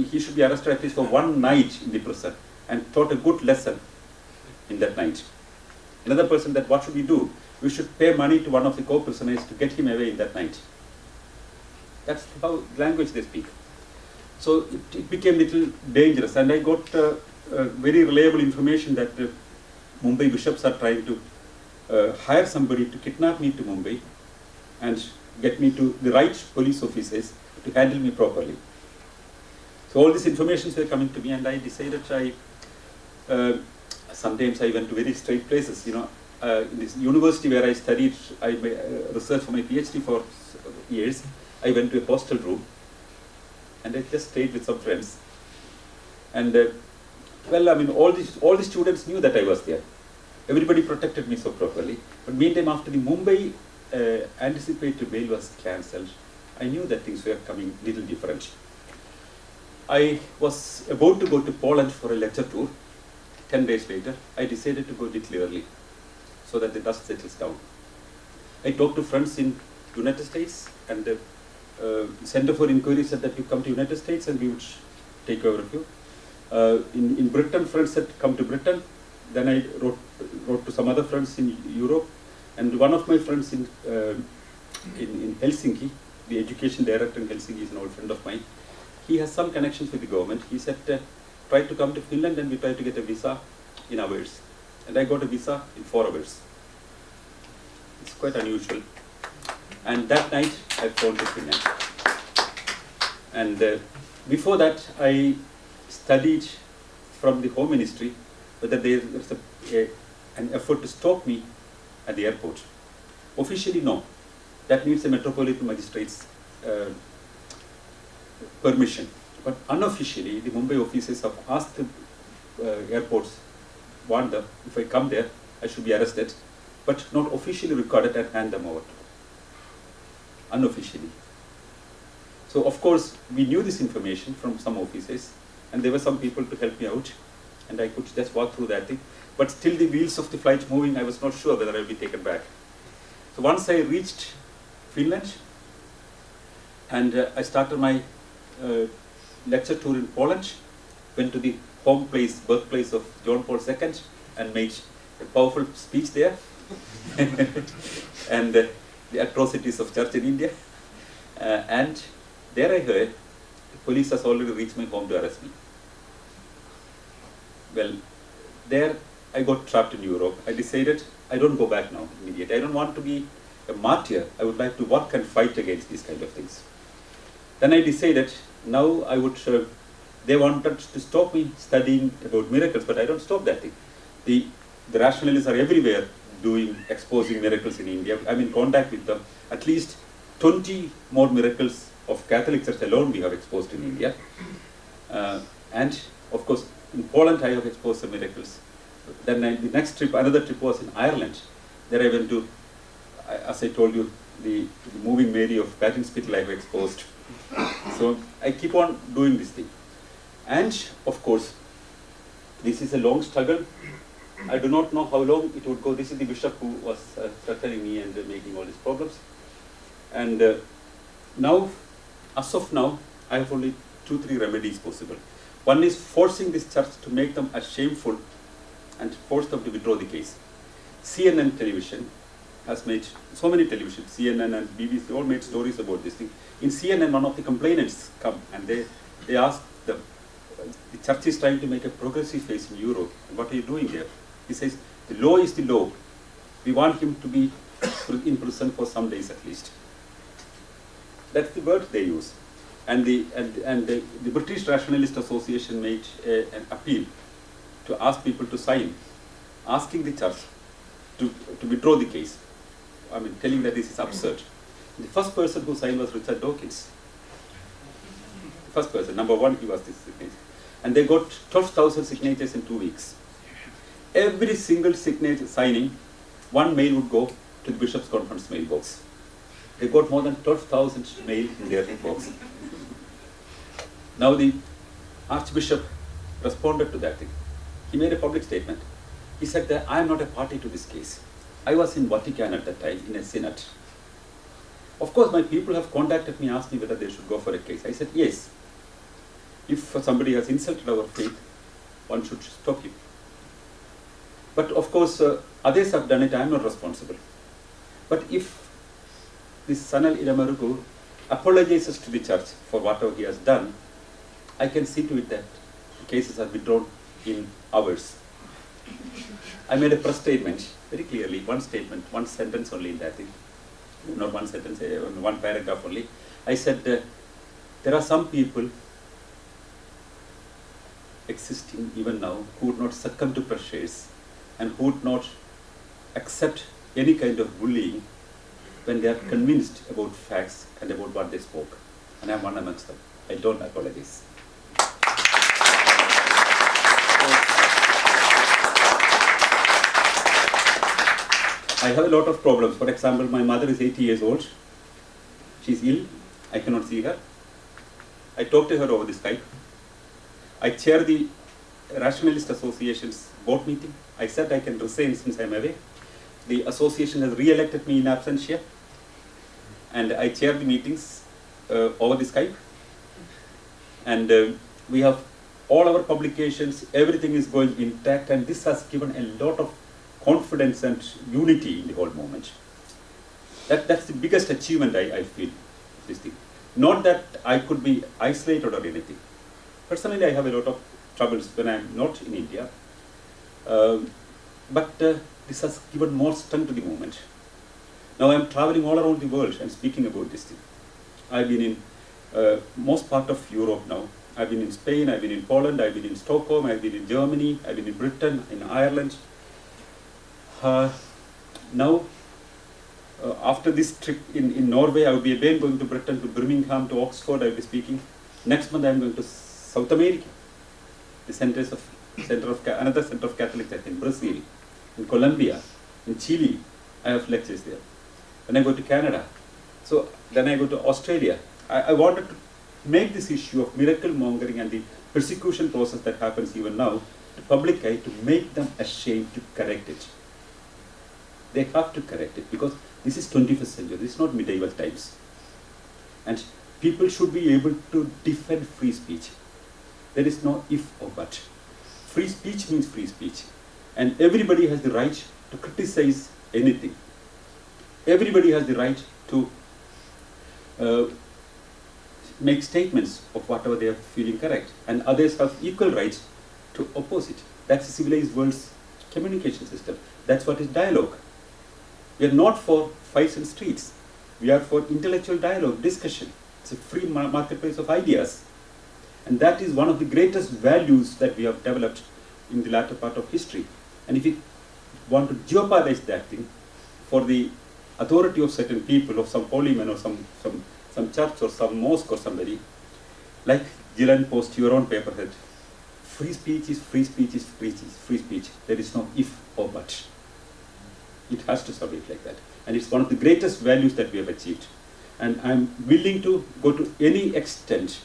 he should be arrested at least for one night in the prison and taught a good lesson in that night. Another person that, what should we do? We should pay money to one of the co-prisoners to get him away in that night. That's how language they speak. So it became a little dangerous, and I got very reliable information that Mumbai bishops are trying to hire somebody to kidnap me to Mumbai and get me to the right police officers to handle me properly. So all these informations were coming to me, and I decided sometimes I went to very straight places, you know. In this university where I studied, I researched for my PhD for years. I went to a hostel room, and I just stayed with some friends. And well, I mean, all the students knew that I was there. Everybody protected me so properly. But meantime, after the Mumbai anticipatory bail was cancelled, I knew that things were coming a little different. I was about to go to Poland for a lecture tour. 10 days later, I decided to go a little early, so that the dust settles down. I talked to friends in United States, and the Center for Inquiry said that you come to United States and we would take care of you. In Britain, friends said come to Britain. Then I wrote to some other friends in Europe, and one of my friends in Helsinki, the education director in Helsinki is an old friend of mine. He has some connections with the government. He said, try to come to Finland and we try to get a visa in hours. And I got a visa in 4 hours. It's quite unusual. And that night, I flown to Finland. And before that, I studied from the Home Ministry whether there was an effort to stop me at the airport. Officially, no. That needs a Metropolitan Magistrate's permission. But unofficially, the Mumbai officers have asked the airports, warned them, if I come there, I should be arrested, but not officially recorded and hand them over. Unofficially. So of course, we knew this information from some officers, and there were some people to help me out. and I could just walk through that thing. But still the wheels of the flight moving, I was not sure whether I would be taken back. So once I reached Finland, and I started my lecture tour in Poland, went to the home place, birthplace of John Paul II, and made a powerful speech there, and the atrocities of church in India. And there I heard, the police has already reached my home to arrest me. Well, there I got trapped in Europe. I decided I don't go back now immediately. I don't want to be a martyr. I would like to work and fight against these kind of things. Then I decided now I would, they wanted to stop me studying about miracles, but I don't stop that thing. The rationalists are everywhere exposing miracles in India. I'm in contact with them. At least 20 more miracles of Catholic Church alone we have exposed in India. And of course, in Poland I have exposed some miracles. Then the next trip, another trip was in Ireland. There I went to, as I told you, the moving Mary of Battingspital I have exposed. So I keep on doing this thing. And of course, this is a long struggle. I do not know how long it would go. This is the bishop who was threatening me and making all these problems. And now, as of now, I have only 2-3 remedies possible. One is forcing this church to make them as shameful and force them to withdraw the case. CNN television has made, so many television, CNN and BBC all made stories about this thing. In CNN, one of the complainants come and they ask them, the church is trying to make a progressive face in Europe. What are you doing there? He says, the law is the law. We want him to be in prison for some days at least. That's the word they use. And the British Rationalist Association made an appeal to ask people to sign, asking the church to withdraw the case. I mean, telling that this is absurd. The first person who signed was Richard Dawkins. The first person, number one, he was this signature. And they got 12,000 signatures in 2 weeks. Every single signature signing, one mail would go to the bishop's conference mailbox. They got more than 12,000 mail in their box. Now the Archbishop responded to that thing. He made a public statement. He said that I am not a party to this case. I was in Vatican at that time in a synod. Of course, my people have contacted me, asked me whether they should go for a case. I said yes. If somebody has insulted our faith, one should stop him. But of course, others have done it. I am not responsible. But if this Sanal Edamaruku apologizes to the church for whatever he has done, I can see to it that the cases are withdrawn in hours. I made a press statement very clearly, one statement, one sentence only in that thing. Not one sentence, one paragraph only. I said, there are some people existing even now who would not succumb to pressures and who would not accept any kind of bullying when they are convinced about facts and about what they spoke. And I am one amongst them. I don't apologize. I have a lot of problems. For example, my mother is 80 years old. She's ill. I cannot see her. I talk to her over the Skype. I chair the Rationalist Association's board meeting. I said I can resign since I'm away. The association has re-elected me in absentia. And I chair the meetings over the Skype. And we have all our publications, everything is going intact, and this has given a lot of confidence and unity in the whole movement. That's the biggest achievement I feel, this thing. Not that I could be isolated or anything. Personally, I have a lot of troubles when I'm not in India. But this has given more strength to the movement. Now I'm traveling all around the world and speaking about this thing. I've been in most part of Europe now. I've been in Spain, I've been in Poland, I've been in Stockholm, I've been in Germany, I've been in Britain, in Ireland. Now, after this trip in Norway, I will be again going to Britain, to Birmingham, to Oxford. I will be speaking. Next month, I am going to South America, the another center of Catholic Church in Brazil, in Colombia, in Chile. I have lectures there. Then I go to Canada. So then I go to Australia. I wanted to make this issue of miracle mongering and the persecution process that happens even now the public eye to make them ashamed to correct it. They have to correct it because this is 21st century, this is not medieval times. And people should be able to defend free speech. There is no if or but. Free speech means free speech. And everybody has the right to criticize anything. Everybody has the right to make statements of whatever they are feeling correct. And others have equal rights to oppose it. That's the civilized world's communication system. That's what is dialogue. We are not for fights in streets. We are for intellectual dialogue, discussion. It's a free marketplace of ideas. And that is one of the greatest values that we have developed in the latter part of history. And if we want to jeopardize that thing for the authority of certain people, of some holy man or some church or some mosque or somebody, like Gillen post your own paper said, free speech is free speech is free speech, free speech. There is no if or but. It has to survive like that. And it's one of the greatest values that we have achieved. And I'm willing to go to any extent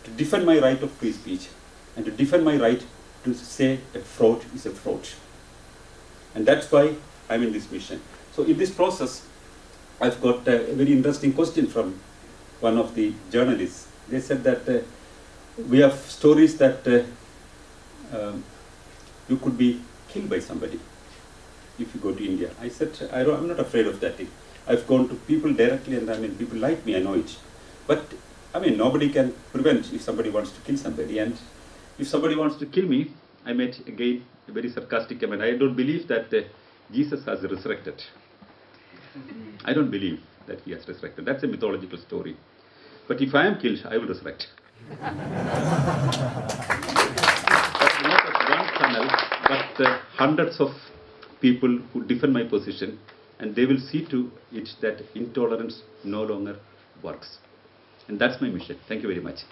to defend my right of free speech and to defend my right to say a fraud is a fraud. And that's why I'm in this mission. So in this process, I've got a very interesting question from one of the journalists. They said that we have stories that you could be killed by somebody if you go to India. I said, I'm not afraid of that thing. I've gone to people directly, and I mean, people like me, I know it. But, I mean, nobody can prevent if somebody wants to kill somebody. And if somebody wants to kill me, I made, again, a very sarcastic comment. I don't believe that Jesus has resurrected. I don't believe that he has resurrected. That's a mythological story. But if I am killed, I will resurrect. But not as one channel, but hundreds of people who defend my position, and they will see to it that intolerance no longer works. And that's my mission. Thank you very much.